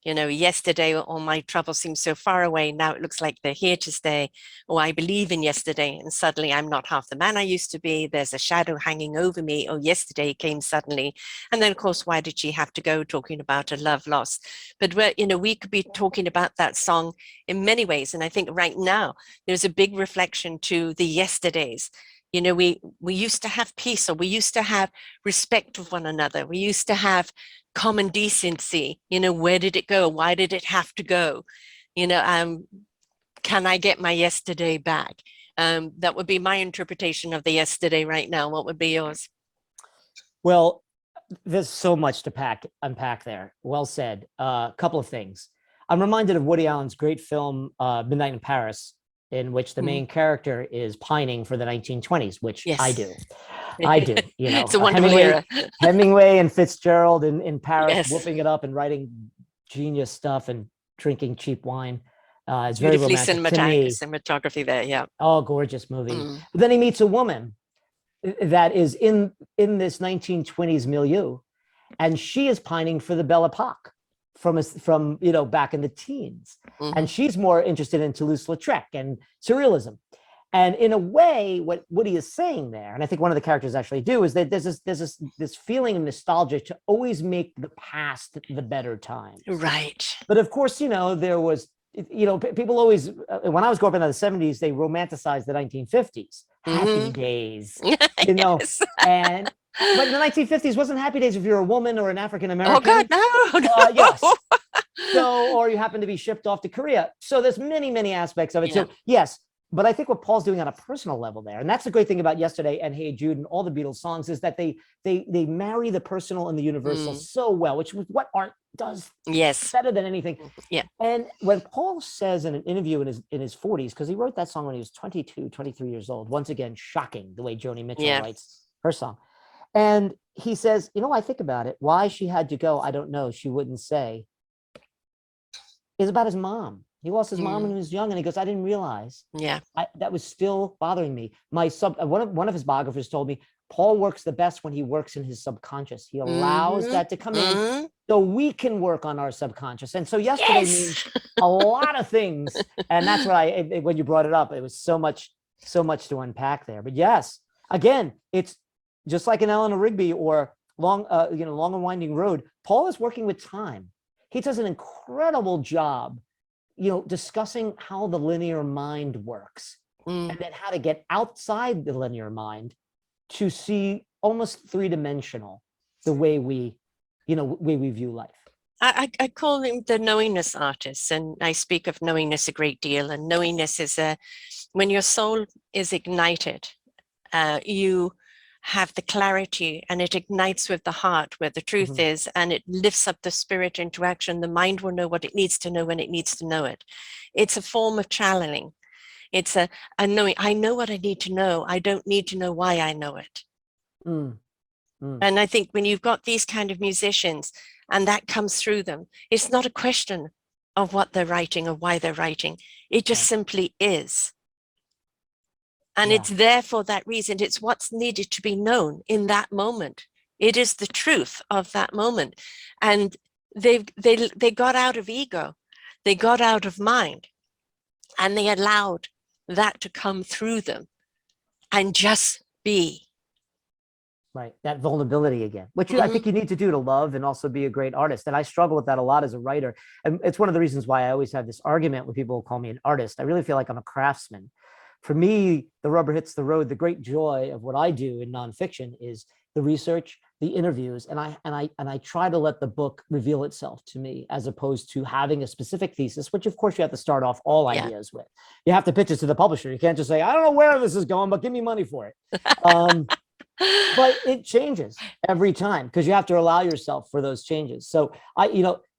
You know, yesterday, all my troubles seem so far away. Now it looks like they're here to stay. Oh, I believe in yesterday. And suddenly I'm not half the man I used to be. There's a shadow hanging over me. Oh, yesterday came suddenly. And then, of course, why did she have to go, talking about a love lost? But, you know, we could be talking about that song in many ways. And I think right now there's a big reflection to the yesterdays. You know, we used to have peace, or we used to have respect of one another. We used to have common decency. You know, where did it go? Why did it have to go? You know, can I get my yesterday back? That would be my interpretation of the yesterday right now. What would be yours? Well, there's so much to unpack there. Well said. A couple of things. I'm reminded of Woody Allen's great film, Midnight in Paris. in which the main character is pining for the 1920s, which Yes. I do. I do, you know. It's a wonderful era. Hemingway and Fitzgerald in Paris, Yes. whooping it up and writing genius stuff and drinking cheap wine. It's very Beautifully romantic to me. cinematography there, yeah. Oh, gorgeous movie. But then he meets a woman that is in this 1920s milieu, and she is pining for the Belle Epoque from you know, back in the teens. And she's more interested in Toulouse-Lautrec and surrealism. And in a way, what Woody is saying there, and I think one of the characters actually do, is that there's this feeling of nostalgia to always make the past the better times. Right. But of course, you know, there was, you know, people always, when I was growing up in the 70s, they romanticized the 1950s, happy days, you know, and but in the 1950s wasn't happy days if you're a woman or an African American. Oh God, no. Yes. So, or you happen to be shipped off to Korea. So there's many aspects of it. So yes, but I think what Paul's doing on a personal level there, and that's the great thing about Yesterday and Hey Jude and all the Beatles songs, is that they marry the personal and the universal so well, which is what art does better than anything. Yeah. And when Paul says in an interview in his 40s, because he wrote that song when he was 22, 23 years old, once again, shocking the way Joni Mitchell writes her song. And he says, you know, I think about it, why she had to go, I don't know, she wouldn't say, is about his mom. He lost his mom when he was young, and he goes, I didn't realize. Yeah. That was still bothering me. One of his biographers told me, Paul works the best when he works in his subconscious. He allows that to come in so we can work on our subconscious. And so Yesterday means a lot of things. And that's what when you brought it up, it was so much to unpack there. But yes, again, it's just like in Eleanor Rigby or Long and Winding Road. Paul is working with time. He does an incredible job, you know, discussing how the linear mind works and then how to get outside the linear mind to see almost three-dimensional the way we view life. I call him the knowingness artist, and I speak of knowingness a great deal. And knowingness is when your soul is ignited, you have the clarity, and it ignites with the heart where the truth is, and it lifts up the spirit into action. The mind will know what it needs to know when it needs to know it. It's a form of channeling. It's a knowing. I know what I need to know. I don't need to know why I know it. And I think when you've got these kind of musicians and that comes through them, it's not a question of what they're writing or why they're writing. It just simply is. And it's there for that reason. It's what's needed to be known in that moment. It is the truth of that moment. And they got out of ego. They got out of mind. And they allowed that to come through them and just be. Right. That vulnerability again, which I think you need to do to love and also be a great artist. And I struggle with that a lot as a writer. And it's one of the reasons why I always have this argument when people call me an artist. I really feel like I'm a craftsman. For me, the rubber hits the road. The great joy of what I do in nonfiction is the research, the interviews, and I try to let the book reveal itself to me, as opposed to having a specific thesis, which of course you have to start off all ideas with. You have to pitch it to the publisher. You can't just say, I don't know where this is going, but give me money for it. But it changes every time because you have to allow yourself for those changes. So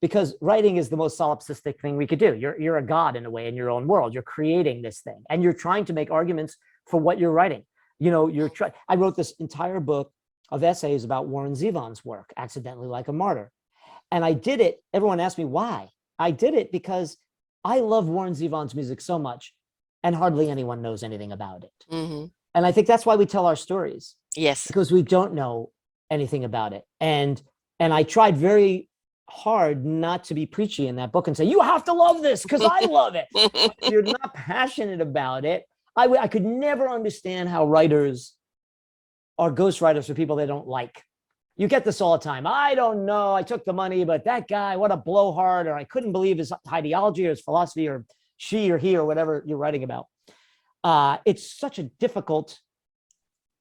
because writing is the most solipsistic thing we could do. You're a god in a way in your own world. You're creating this thing and you're trying to make arguments for what you're writing. I wrote this entire book of essays about Warren Zevon's work, Accidentally Like a Martyr. And I did it. Everyone asked me why. I did it because I love Warren Zevon's music so much and hardly anyone knows anything about it. And I think that's why we tell our stories. Yes. Because we don't know anything about it. And I tried very hard not to be preachy in that book and say, you have to love this because I love it. If you're not passionate about it, I could never understand how writers are ghostwriters for people they don't like. You get this all the time. I don't know. I took the money, but that guy, what a blowhard, or I couldn't believe his ideology or his philosophy or she or he or whatever you're writing about. It's such a difficult,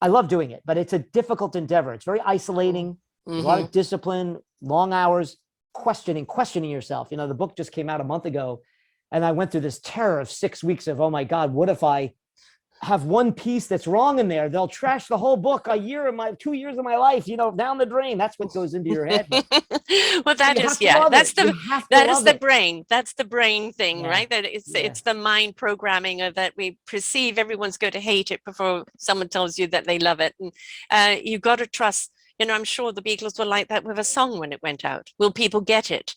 I love doing it, but it's a difficult endeavor. It's very isolating, a lot of discipline, long hours, questioning yourself. The book just came out a month ago and I went through this terror of 6 weeks of, oh my God, what if I have one piece that's wrong in there, they'll trash the whole book. 2 years of my life, down the drain. That's what goes into your head. But Well, that you is, have to yeah, love that's it. You the, have to that is love the it. brain. That's the brain thing, Yeah. right? That it's the mind programming of that we perceive everyone's going to hate it before someone tells you that they love it. And you got to trust, I'm sure the Beatles were like that with a song when it went out. Will people get it?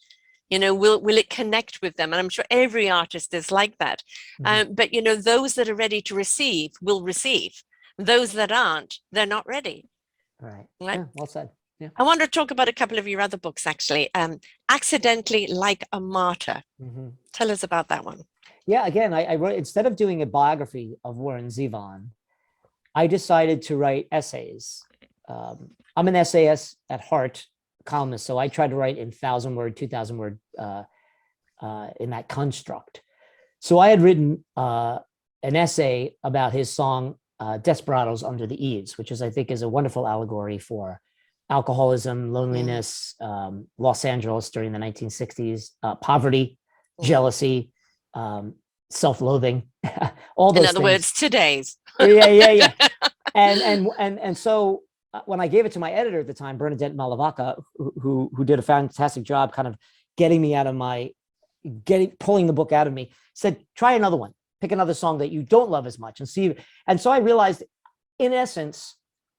Will it connect with them? And I'm sure every artist is like that. But those that are ready to receive will receive. Those that aren't, they're not ready. Right. Right? Yeah, well said. Yeah. I want to talk about a couple of your other books, actually. Accidentally Like a Martyr. Tell us about that one. Yeah, again, I wrote, instead of doing a biography of Warren Zevon, I decided to write essays. I'm an essayist at heart, columnist, so I tried to write in 1,000-word, 2,000-word in that construct. So I had written an essay about his song Desperados Under the Eaves, which I think is a wonderful allegory for alcoholism, loneliness, Los Angeles during the 1960s, poverty, jealousy, self-loathing, all those things. In other words, today's. Yeah. And so when I gave it to my editor at the time, Bernadette Malavacca, who did a fantastic job kind of getting me out of pulling the book out of me, said, try another one, pick another song that you don't love as much and see. And so I realized, in essence,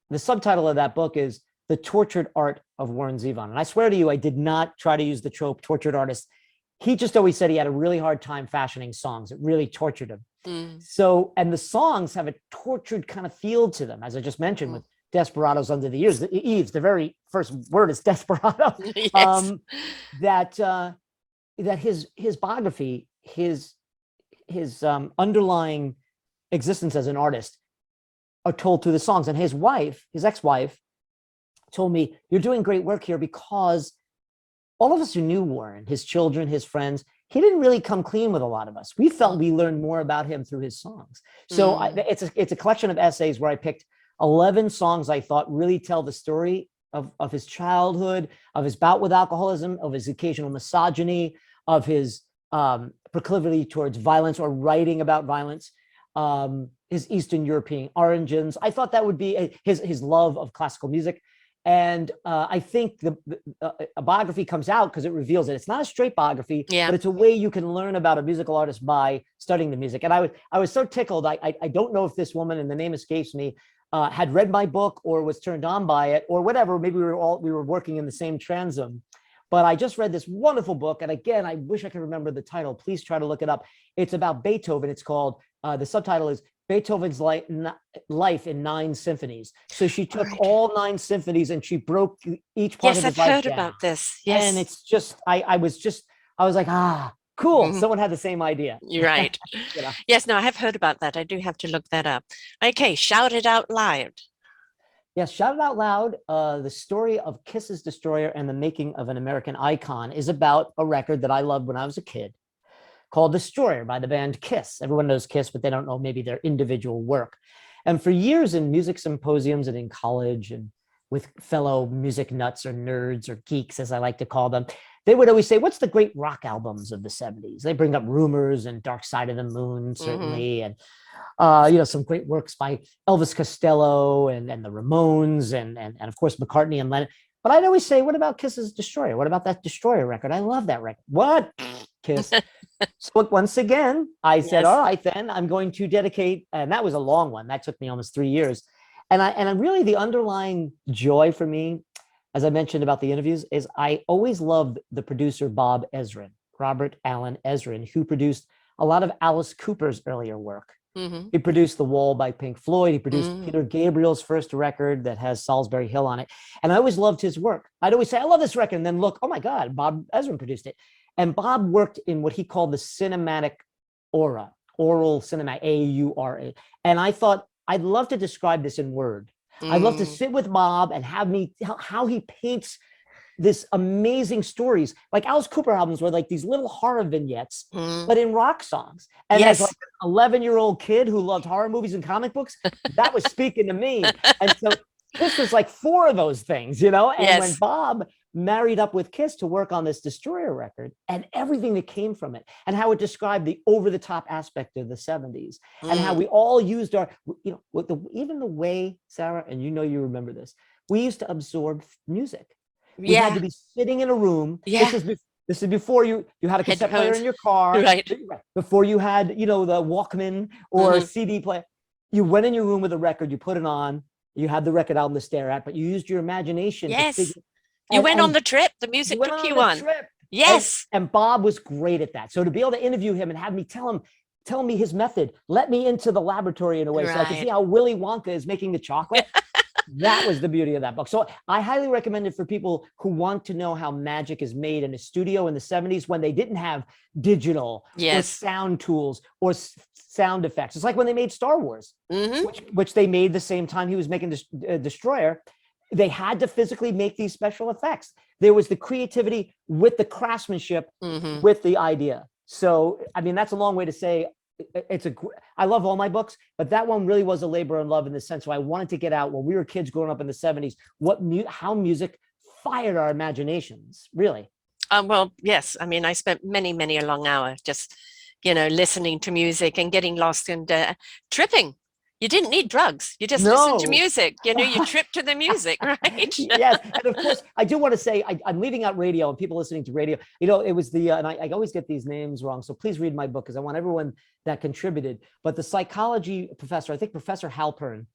the subtitle of that book is The Tortured Art of Warren Zevon. And I swear to you, I did not try to use the trope tortured artist. He just always said he had a really hard time fashioning songs. It really tortured him. So, and the songs have a tortured kind of feel to them, as I just mentioned, with Desperados Under the Eaves. The very first word is desperado. Yes. That his biography, his underlying existence as an artist are told through the songs. And his ex-wife, told me, you're doing great work here because all of us who knew Warren, his children, his friends, he didn't really come clean with a lot of us. We felt we learned more about him through his songs. So it's a collection of essays where I picked 11 songs I thought really tell the story of his childhood, of his bout with alcoholism, of his occasional misogyny, of his proclivity towards violence or writing about violence, his Eastern European origins. I thought that would be his love of classical music. And I think a biography comes out because it reveals it. It's not a straight biography, but it's a way you can learn about a musical artist by studying the music. And I was so tickled. I don't know if this woman, and the name escapes me, had read my book or was turned on by it or whatever. Maybe we were working in the same transom. But I just read this wonderful book. And again, I wish I could remember the title. Please try to look it up. It's about Beethoven. It's called, the subtitle is Beethoven's Life in 9 Symphonies. So she took all 9 symphonies and she broke each part of his life down. Yes, I've heard about this. Yes. And it's just, I was like, cool. Someone had the same idea. You're right. Yes, no, I have heard about that. I do have to look that up. Okay, Shout It Out Loud. Yes, Shout It Out Loud. The story of Kiss's Destroyer and the Making of an American Icon is about a record that I loved when I was a kid called Destroyer by the band Kiss. Everyone knows Kiss, but they don't know maybe their individual work. And for years in music symposiums and in college and with fellow music nuts or nerds or geeks, as I like to call them, they would always say, what's the great rock albums of the 70s? They bring up Rumors and Dark Side of the Moon, certainly. And, some great works by Elvis Costello and the Ramones and of course, McCartney and Lennon. But I'd always say, what about Kiss's Destroyer? What about that Destroyer record? I love that record. What? Kiss. So once again, I said, all right, then I'm going to dedicate, and that was a long one. That took me almost 3 years. And really the underlying joy for me, as I mentioned about the interviews, is I always loved the producer, Bob Ezrin, Robert Allen Ezrin, who produced a lot of Alice Cooper's earlier work. He produced The Wall by Pink Floyd. He produced Peter Gabriel's first record that has Salisbury Hill on it. And I always loved his work. I'd always say, I love this record. And then look, oh my God, Bob Ezrin produced it. And Bob worked in what he called the cinematic aura, oral cinema, A-U-R-A. And I thought, I'd love to describe this in word. I'd love to sit with Bob and have me how he paints this amazing stories, like Alice Cooper albums were like these little horror vignettes, but in rock songs. And as like an 11-year-old kid who loved horror movies and comic books, that was speaking to me. And so this was like 4 of those things, And when Bob married up with Kiss to work on this Destroyer record and everything that came from it, and how it described the over-the-top aspect of the 70s, and how we all used our, even the way, Sarah, and you remember this, we used to absorb music. We had to be sitting in a room. This is before you had a cassette player in your car, right? Before you had, the Walkman or a CD player. You went in your room with a record, you put it on, you had the record album to stare at, but you used your imagination to figure. You went on the trip. The music took you on. Yes. And Bob was great at that. So to be able to interview him and have me tell me his method, let me into the laboratory in a way so I can see how Willy Wonka is making the chocolate. That was the beauty of that book. So I highly recommend it for people who want to know how magic is made in a studio in the 70s when they didn't have digital or sound tools or sound effects. It's like when they made Star Wars, which they made the same time he was making Destroyer. They had to physically make these special effects. There was the creativity with the craftsmanship, with the idea. So, I mean, that's a long way to say I love all my books, but that one really was a labor of love in the sense where I wanted to get out when we were kids growing up in the 70s, how music fired our imaginations, really. Well, yes. I mean, I spent many, many a long hour just, listening to music and getting lost and tripping. You didn't need drugs. You just listened to music. You tripped to the music, right? Yes. And of course, I do want to say, I'm leaving out radio and people listening to radio. It was and I always get these names wrong. So please read my book because I want everyone that contributed. But the psychology professor, I think Professor Halpern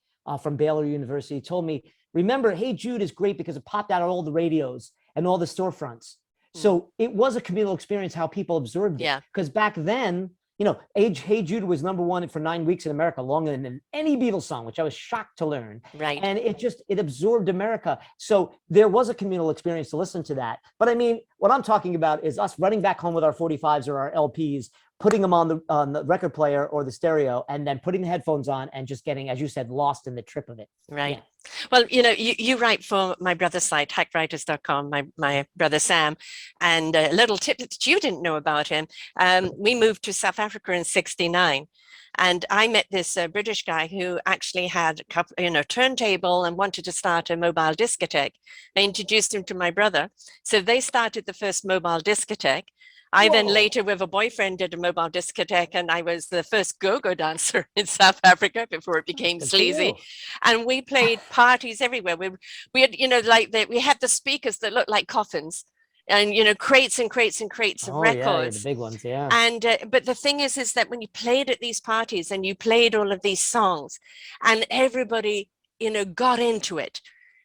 from Baylor University told me, remember, Hey Jude is great because it popped out of all the radios and all the storefronts. So it was a communal experience, how people observed it. Because back then, Hey Jude was #1 for 9 weeks in America, longer than any Beatles song, which I was shocked to learn. Right. And it absorbed America. So there was a communal experience to listen to that. But I mean, what I'm talking about is us running back home with our 45s or our LPs, putting them on the record player or the stereo, and then putting the headphones on and just getting, as you said, lost in the trip of it. Right. Yeah. Well, you write for my brother's site, hackwriters.com, my brother Sam, and a little tip that you didn't know about him. We moved to South Africa in '69. And I met this British guy who actually had a turntable and wanted to start a mobile discotheque. I introduced him to my brother. So they started the first mobile discotheque. I then later with a boyfriend did a mobile discotheque, and I was the first go-go dancer in South Africa before it became sleazy. And we played parties everywhere. We had, we had the speakers that looked like coffins, and crates and crates and crates of records, the big ones, And but the thing is that when you played at these parties and you played all of these songs, and everybody got into it.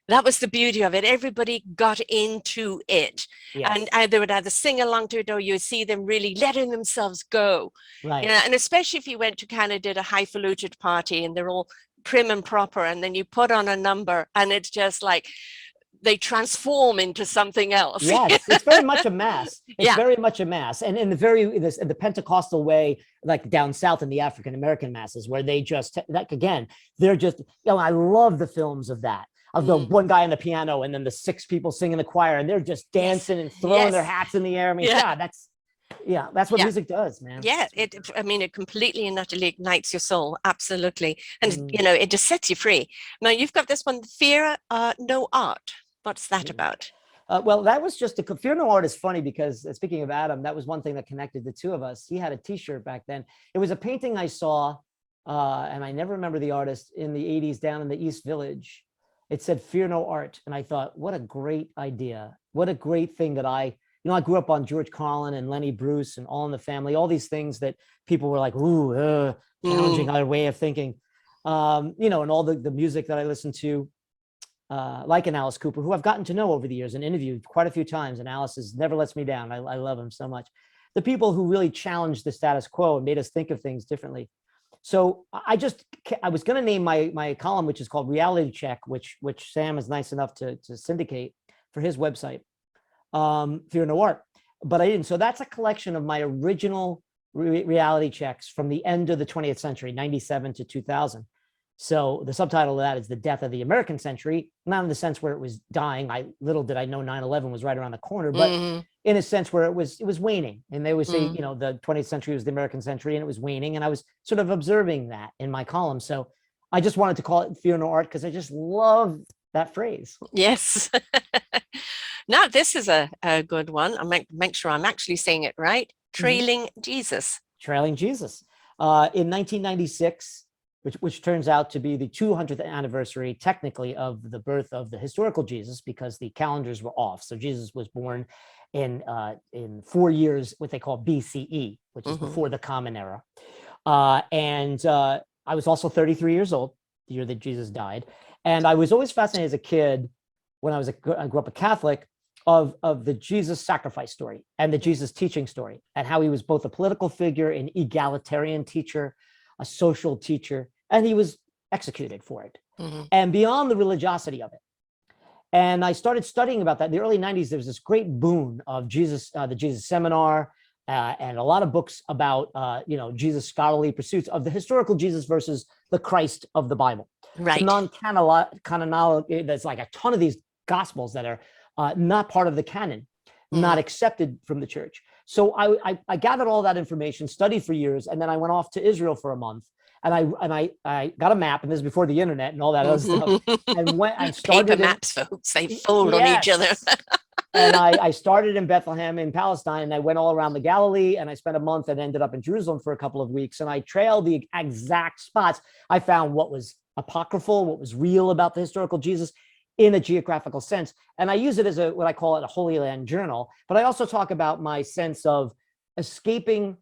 That was the beauty of it. Everybody got into it. Yes. And they would either sing along to it, or you would see them really letting themselves go. Right. And especially if you went to Canada, a highfalutin party and they're all prim and proper, and then you put on a number and it's just like they transform into something else. Yes, it's very much a mass. It's very much a mass. And in the Pentecostal way, like down south in the African American masses, where they just, they're just, I love the films of that. Of the one guy on the piano and then the 6 people singing the choir, and they're just dancing and throwing their hats in the air. I mean, that's what music does, man. Yeah, it completely and utterly ignites your soul. Absolutely. And, it just sets you free. Now, you've got this one, Fear No Art. What's that about? Well, that was just Fear No Art is funny because speaking of Adam, that was one thing that connected the two of us. He had a T-shirt back then. It was a painting I saw, and I never remember the artist, in the 80s down in the East Village. It said Fear No Art. And I thought, what a great idea. What a great thing that I grew up on George Carlin and Lenny Bruce and All in the Family, all these things that people were like, challenging our way of thinking. And all the music that I listened to, like an Alice Cooper, who I've gotten to know over the years and interviewed quite a few times. And Alice never lets me down. I love him so much. The people who really challenged the status quo and made us think of things differently. So I was going to name my column, which is called Reality Check, which Sam is nice enough to syndicate for his website, Fear No Art, but I didn't. So that's a collection of my original reality checks from the end of the 20th century, 97 to 2000. So the subtitle of that is The Death of the American Century, not in the sense where it was dying. Little did I know 9/11 was right around the corner, but in a sense where it was waning. And they would say, the 20th century was the American century and it was waning. And I was sort of observing that in my column. So I just wanted to call it Fear No Art because I just love that phrase. Yes. Now, this is a good one. I'll make sure I'm actually saying it right. Trailing Jesus. Trailing Jesus. In 1996, which turns out to be the 200th anniversary, technically, of the birth of the historical Jesus, because the calendars were off. So Jesus was born in 4 years, what they call BCE, which is before the Common Era. And I was also 33 years old, the year that Jesus died. And I was always fascinated as a kid, when I grew up a Catholic, of the Jesus sacrifice story and the Jesus teaching story, and how he was both a political figure, an egalitarian teacher, a social teacher, and he was executed for it. And beyond the religiosity of it. And I started studying about that. In the early 90s, there was this great boon of Jesus, the Jesus Seminar, and a lot of books about, Jesus scholarly pursuits of the historical Jesus versus the Christ of the Bible. Right. So non-canonical, there's like a ton of these gospels that are not part of the canon, not accepted from the church. So I gathered all that information, studied for years, and then I went off to Israel for a month. And I got a map, and this is before the internet and all that other stuff. And when I started paper maps, folks, they fold on each other. And I started in Bethlehem in Palestine, and I went all around the Galilee, and I spent a month and ended up in Jerusalem for a couple of weeks. And I trailed the exact spots. I found what was apocryphal, what was real about the historical Jesus in a geographical sense. And I use it as what I call it, a Holy Land journal. But I also talk about my sense of escaping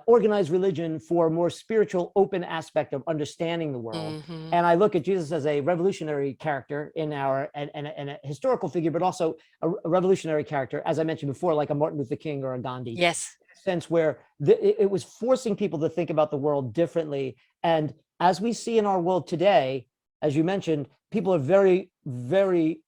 organized religion for a more spiritual, open aspect of understanding the world. And I look at Jesus as a revolutionary character and a historical figure, but also a revolutionary character, as I mentioned before, like a Martin Luther King or a Gandhi. Yes. Sense where it was forcing people to think about the world differently. And as we see in our world today, as you mentioned, people are very, very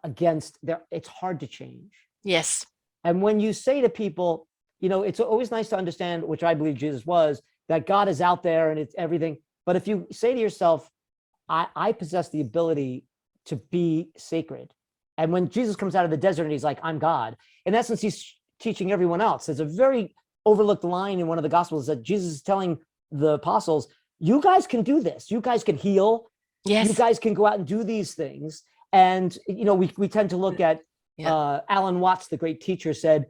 against it's hard to change. Yes. And when you say to people, it's always nice to understand, which I believe Jesus was, that God is out there and it's everything. But if you say to yourself, I possess the ability to be sacred. And when Jesus comes out of the desert and he's like, I'm God, in essence, he's teaching everyone else. There's a very overlooked line in one of the Gospels that Jesus is telling the apostles, you guys can do this. You guys can heal. Yes. You guys can go out and do these things. And, we tend to look at Alan Watts, the great teacher, said,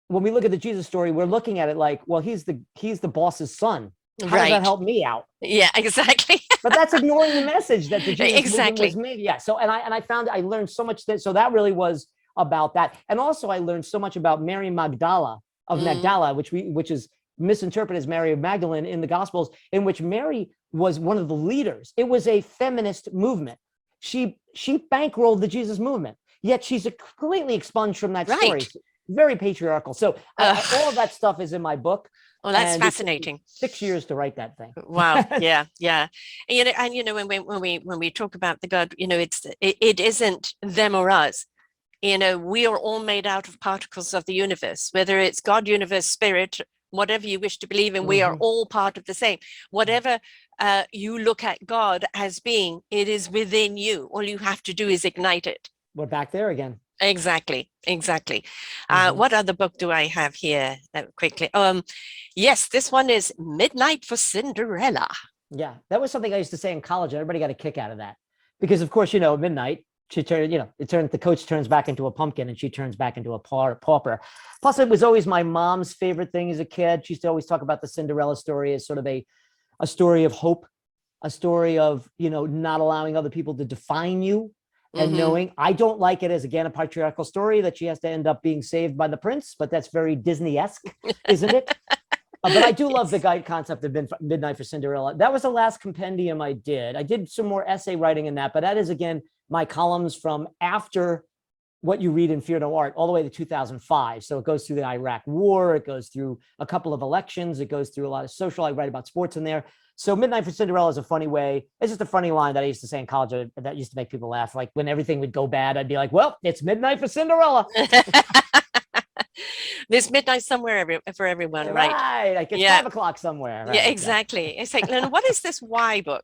when we look at the Jesus story, we're looking at it like, well, he's the boss's son. How does that help me out? Yeah, exactly. But that's ignoring the message that the Jesus movement was Exactly. made. Yeah. So, and I found I learned so much. So that really was about that. And also I learned so much about Mary Magdala of Magdala, which is misinterpreted as Mary of Magdalene in the Gospels, in which Mary was one of the leaders. It was a feminist movement. She bankrolled the Jesus movement, yet she's completely expunged from that story. Very patriarchal. So all of that stuff is in my book. Oh, that's fascinating. 6 years to write that thing. Wow. Yeah. When we talk about the God, it isn't them or us. We are all made out of particles of the universe, whether it's God, universe, spirit, whatever you wish to believe in. We are all part of the same. Whatever you look at God as being, it is within you. All you have to do is ignite it. We're back there again. Exactly. What other book do I have here quickly? Yes, this one is Midnight for Cinderella. Yeah, that was something I used to say in college. Everybody got a kick out of that because, of course, at midnight, the coach turns back into a pumpkin and she turns back into a pauper. Plus, it was always my mom's favorite thing as a kid. She used to always talk about the Cinderella story as sort of a story of hope, a story of, not allowing other people to define you. And knowing, I don't like it as, again, a patriarchal story that she has to end up being saved by the prince, but that's very Disney-esque, isn't it? But I do love the guide concept of Midnight for Cinderella. That was the last compendium I did. I did some more essay writing in that, but that is, again, my columns from after what you read in Fear No Art all the way to 2005. So it goes through the Iraq War. It goes through a couple of elections. It goes through a lot of social. I write about sports in there. So Midnight for Cinderella is a funny way. It's just a funny line that I used to say in college that used to make people laugh. Like when everything would go bad, I'd be like, well, it's midnight for Cinderella. There's midnight somewhere for everyone, right? Right. Like it's 5 o'clock somewhere. Right? Yeah, exactly. It's like, Lennon, what is this Why book?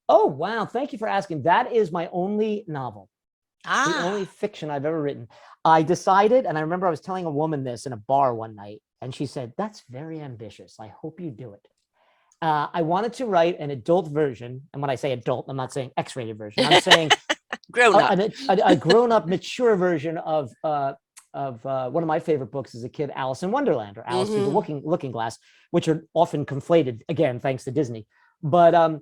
Oh, wow. Thank you for asking. That is my only novel. The only fiction I've ever written. I decided, and I remember I was telling a woman this in a bar one night, and she said, that's very ambitious. I hope you do it. I wanted to write an adult version. And when I say adult, I'm not saying X-rated version. I'm saying Grown up. A grown-up, mature version of one of my favorite books as a kid, Alice in Wonderland, or Alice Through the Looking Glass, which are often conflated, again, thanks to Disney. But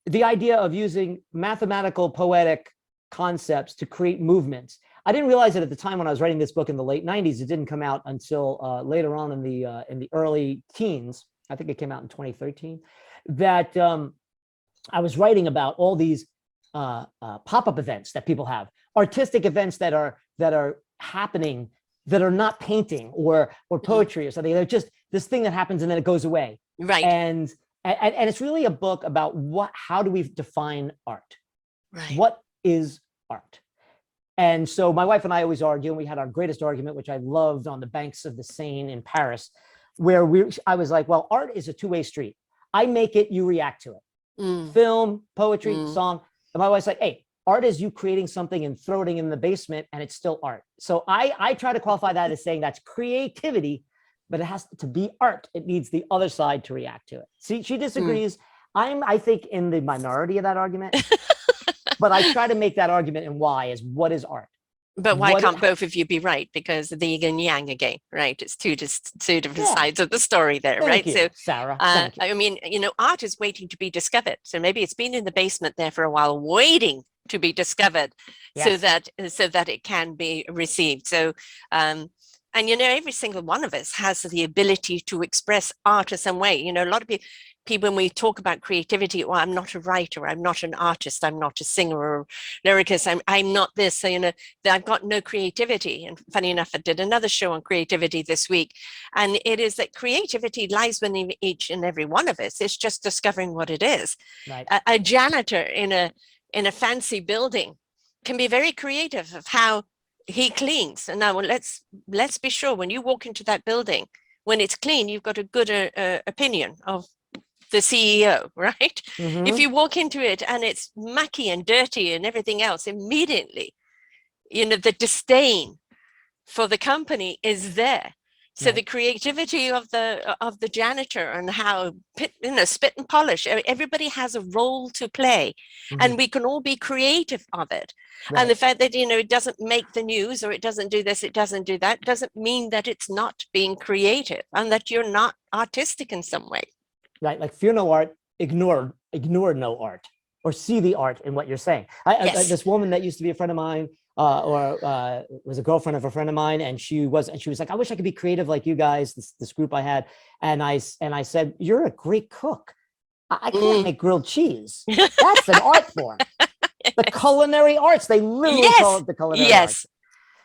the idea of using mathematical, poetic concepts to create movements. I didn't realize it at the time when I was writing this book in the late 90s. It didn't come out until later on in the early teens. I think it came out in 2013. That I was writing about all these pop-up events that people have, artistic events that are happening, that are not painting or poetry or something. They're just this thing that happens and then it goes away. Right. And it's really a book about how do we define art? Right. What is art? And so my wife and I always argue, and we had our greatest argument, which I loved, on the banks of the Seine in Paris, where I was like, well, art is a two-way street. I make it, you react to it. Film, poetry, song. And my wife's like, hey, art is you creating something and throwing it in the basement and it's still art. So I try to qualify that as saying that's creativity, but it has to be art. It needs the other side to react to it. See, she disagrees. I think, in the minority of that argument, but I try to make that argument and why is what is art? But why can't both of you be right? Because the yin and yang again, right? It's two different sides of the story there, right? So, Sarah, I mean, art is waiting to be discovered. So maybe it's been in the basement there for a while, waiting to be discovered, so that it can be received. So, and every single one of us has the ability to express art in some way. A lot of people, when we talk about creativity, well, I'm not a writer, I'm not an artist, I'm not a singer or lyricist, I'm not this, so, I've got no creativity. And funny enough, I did another show on creativity this week, and it is that creativity lies within each and every one of us. It's just discovering what it is. Right. A janitor in a fancy building can be very creative of how he cleans. And now let's be sure, when you walk into that building, when it's clean, you've got a good opinion of the CEO, right? If you walk into it and it's mucky and dirty and everything else, immediately, the disdain for the company is there. So the creativity of the janitor and how, spit and polish, everybody has a role to play, and we can all be creative of it. Right. And the fact that, it doesn't make the news, or it doesn't do this, it doesn't do that, doesn't mean that it's not being creative and that you're not artistic in some way. Right. Like, fear no art, ignore no art, or see the art in what you're saying. This woman that used to be a friend of mine, was a girlfriend of a friend of mine, and she was like, I wish I could be creative like you guys, this group I had. And I said, you're a great cook. I can't make grilled cheese. That's an art form. The culinary arts, they literally call it the culinary arts.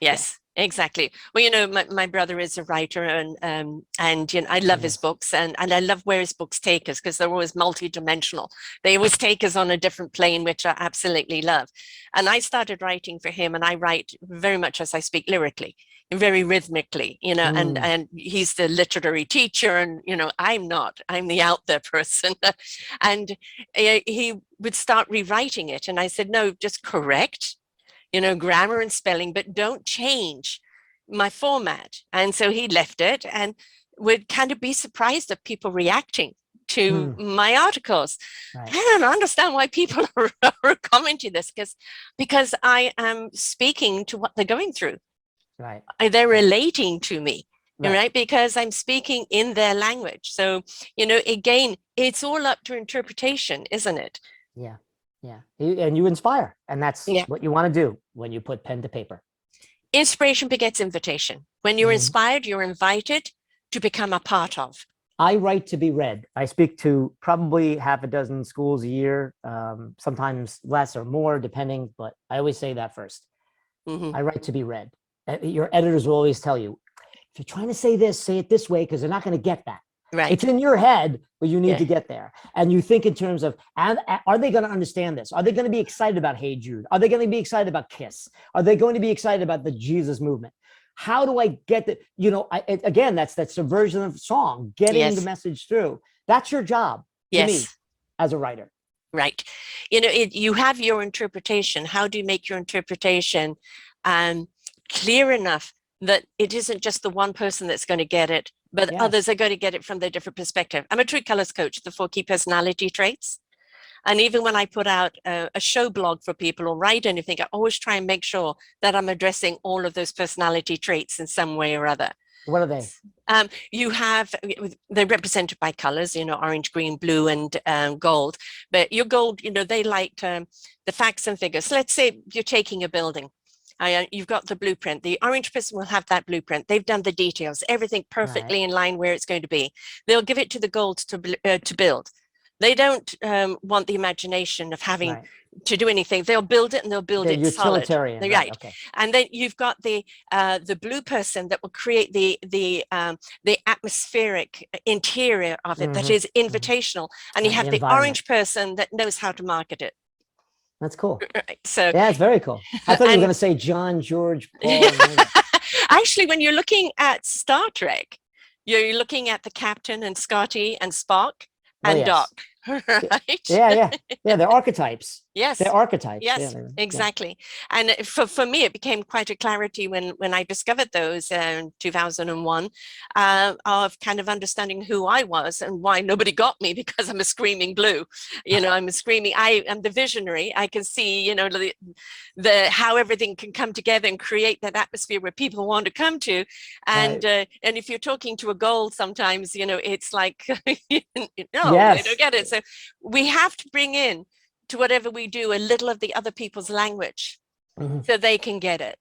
Yes. Exactly. Well, my brother is a writer, and I love his books, and I love where his books take us, because they're always multi-dimensional. They always take us on a different plane, which I absolutely love. And I started writing for him, and I write very much as I speak, lyrically, very rhythmically, and he's the literary teacher, and I'm the out there person. And he would start rewriting it, and I said, no, just correct grammar and spelling, but don't change my format. And so he left it, and would kind of be surprised at people reacting to my articles. Right. I don't understand why people are commenting this, because I am speaking to what they're going through. Right. They're relating to me. Right. Because I'm speaking in their language. So, again, it's all up to interpretation, isn't it? Yeah. Yeah. And you inspire. And that's what you want to do when you put pen to paper. Inspiration begets invitation. When you're inspired, you're invited to become a part of. I write to be read. I speak to probably half a dozen schools a year, sometimes less or more, depending, but I always say that first. I write to be read. Your editors will always tell you, if you're trying to say this, say it this way, because they're not going to get that. Right. It's in your head, but you need to get there. And you think in terms of, are they going to understand this? Are they going to be excited about Hey Jude? Are they going to be excited about Kiss? Are they going to be excited about the Jesus movement? How do I get that? Again, that's that subversion of song, getting the message through. That's your job to me as a writer. Right. You have your interpretation. How do you make your interpretation clear enough that it isn't just the one person that's going to get it, but others are going to get it from their different perspective? I'm a True Colors coach, the 4 key personality traits. And even when I put out a show blog for people or write anything, I always try and make sure that I'm addressing all of those personality traits in some way or other. What are they? You have, they're represented by colors, orange, green, blue, and gold. But your gold, they like the facts and figures. Let's say you're taking a building. You've got the blueprint. The orange person will have that blueprint. They've done the details, everything perfectly in line where it's going to be. They'll give it to the gold to build. They don't want the imagination of having to do anything. They'll build it and they'll build it utilitarian, solid. Right. Okay. And then you've got the blue person that will create the atmospheric interior of it that is invitational. And you have the orange person that knows how to market it. That's cool. So yeah, it's very cool. I thought you were going to say John, George, Paul. Actually, when you're looking at Star Trek, you're looking at the captain and Scotty and Spock and Doc. Right? Yeah. They're archetypes. Yes, they're archetypes. Yes, exactly. And for me, it became quite a clarity when I discovered those in 2001 of kind of understanding who I was and why nobody got me, because I'm a screaming blue. I'm a screaming. I am the visionary. I can see, the how everything can come together and create that atmosphere where people want to come to. And and if you're talking to a gold, sometimes it's like they don't get it. So we have to bring in to whatever we do a little of the other people's language so they can get it.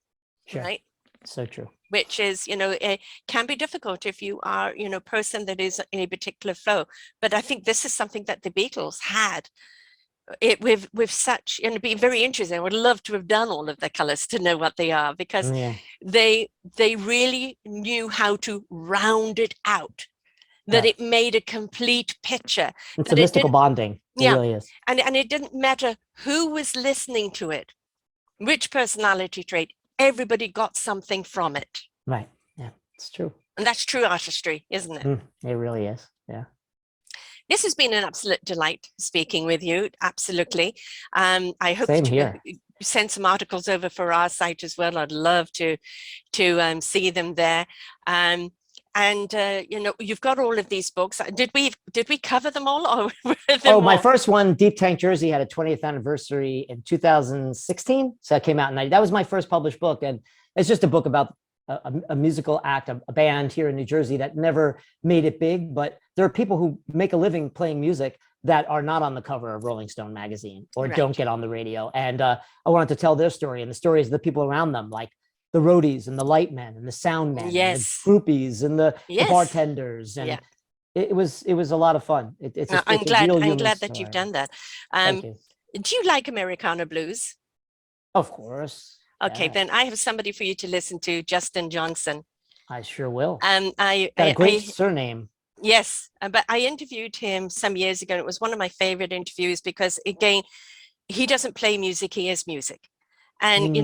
Right? So true. Which is, it can be difficult if you are, a person that is in a particular flow. But I think this is something that the Beatles had it with such, and it'd be very interesting. I would love to have done all of the colors to know what they are, because they really knew how to round it out. That it made a complete picture. It's a mystical bonding. It really is. And it didn't matter who was listening to it, which personality trait, everybody got something from it. Right. Yeah, it's true. And that's true artistry, isn't it? It really is. Yeah. This has been an absolute delight speaking with you. Absolutely. I hope Same that here. you send some articles over for our site as well. I'd love to see them there. And you've got all of these books. Did we cover them all? Or my first one, Deep Tank Jersey, had a 20th anniversary in 2016. So that came out in 90. That was my first published book, and it's just a book about a musical act, a band here in New Jersey that never made it big. But there are people who make a living playing music that are not on the cover of Rolling Stone magazine or don't get on the radio. And I wanted to tell their story and the stories of the people around them, like the roadies and the light men and the sound men, and the groupies and the bartenders, and it was a lot of fun. I'm glad that you've done that. Do you like Americana blues? Of course. Okay, then I have somebody for you to listen to, Justin Johnson. I sure will. I got a great surname. Yes, but I interviewed him some years ago. It was one of my favorite interviews because, again, he doesn't play music; he is music. And,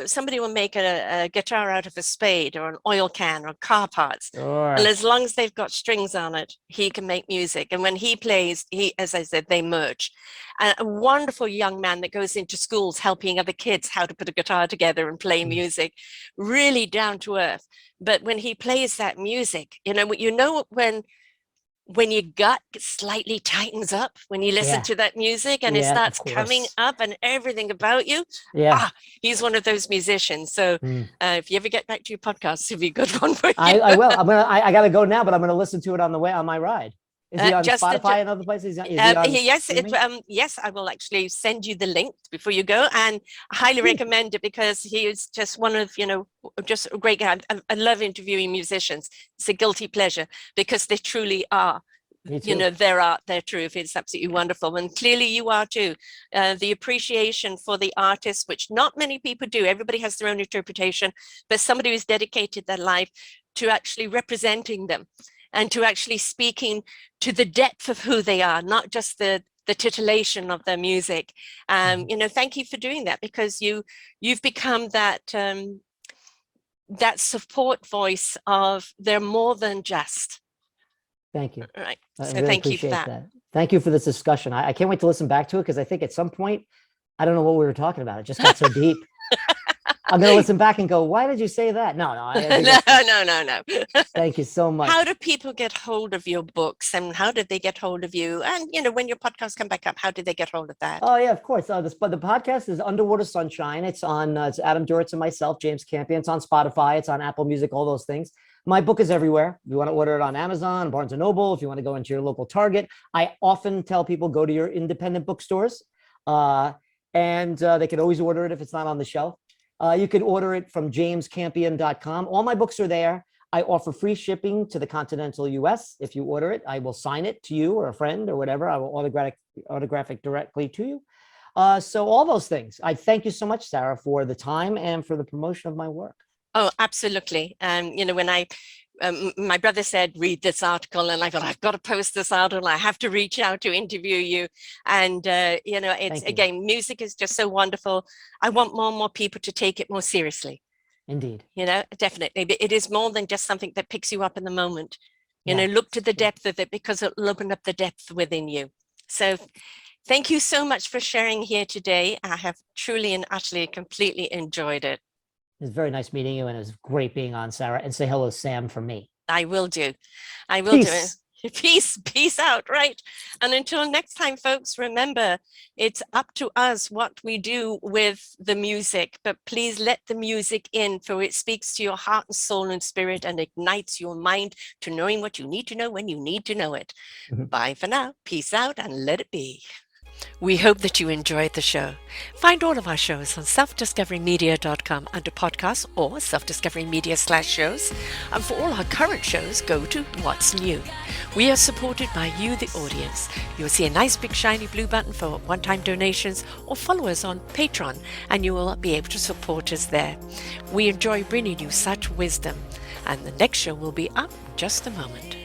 somebody will make a guitar out of a spade or an oil can or car parts. Sure. And as long as they've got strings on it, he can make music. And when he plays, as I said, they merge. And a wonderful young man that goes into schools helping other kids how to put a guitar together and play music, really down to earth. But when he plays that music, when your gut slightly tightens up when you listen to that music and it starts coming up and everything about you, he's one of those musicians. So if you ever get back to your podcast, it'll be a good one for you. I will. I gotta go now, but I'm gonna listen to it on the way on my ride. Is he on Spotify and other places? Yes, I will actually send you the link before you go, and I highly recommend it because he is just one of, just a great guy. I love interviewing musicians. It's a guilty pleasure because they truly are. Their art, their truth. It's absolutely wonderful. And clearly you are too. The appreciation for the artist, which not many people do. Everybody has their own interpretation, but somebody who's dedicated their life to actually representing them and to actually speaking to the depth of who they are, not just the titillation of their music. Thank you for doing that, because you've become that that support voice of they're more than just. Thank you. Right. I So really thank you for appreciate that. Thank you for this discussion. I can't wait to listen back to it, because I think at some point, I don't know what we were talking about. It just got so deep. I'm going to listen back and go, why did you say that? No, I think No. thank you so much. How do people get hold of your books, and how did they get hold of you? And, when your podcasts come back up, how did they get hold of that? Oh, yeah, of course. The podcast is Underwater Sunshine. It's on, it's Adam Duritz and myself, James Campion. It's on Spotify. It's on Apple Music, all those things. My book is everywhere. If you want to order it on Amazon, Barnes & Noble, if you want to go into your local Target. I often tell people, go to your independent bookstores, and they can always order it if it's not on the shelf. You can order it from jamescampion.com. All my books are there. I offer free shipping to the continental US. If you order it, I will sign it to you or a friend or whatever. I will autograph it directly to you. So all those things. I thank you so much, Sarah, for the time and for the promotion of my work. Oh, absolutely. When my brother said, read this article, and I thought, I've got to post this article. I have to reach out to interview you. And, it's, again, music is just so wonderful. I want more and more people to take it more seriously. Indeed. Definitely. It is more than just something that picks you up in the moment. Look to the depth of it, because it'll open up the depth within you. So thank you so much for sharing here today. I have truly and utterly, completely enjoyed it. It was very nice meeting you, and it was great being on, Sarah. And say hello, Sam, from me. I will do. Peace. Do it. Peace out, right? And until next time, folks, remember, it's up to us what we do with the music, but please let the music in, for it speaks to your heart and soul and spirit and ignites your mind to knowing what you need to know when you need to know it. Bye for now. Peace out, and let it be. We hope that you enjoyed the show. Find all of our shows on selfdiscoverymedia.com under podcasts or selfdiscoverymedia/shows. And for all our current shows, go to What's New. We are supported by you, the audience. You'll see a nice big shiny blue button for one-time donations, or follow us on Patreon and you will be able to support us there. We enjoy bringing you such wisdom. And the next show will be up in just a moment.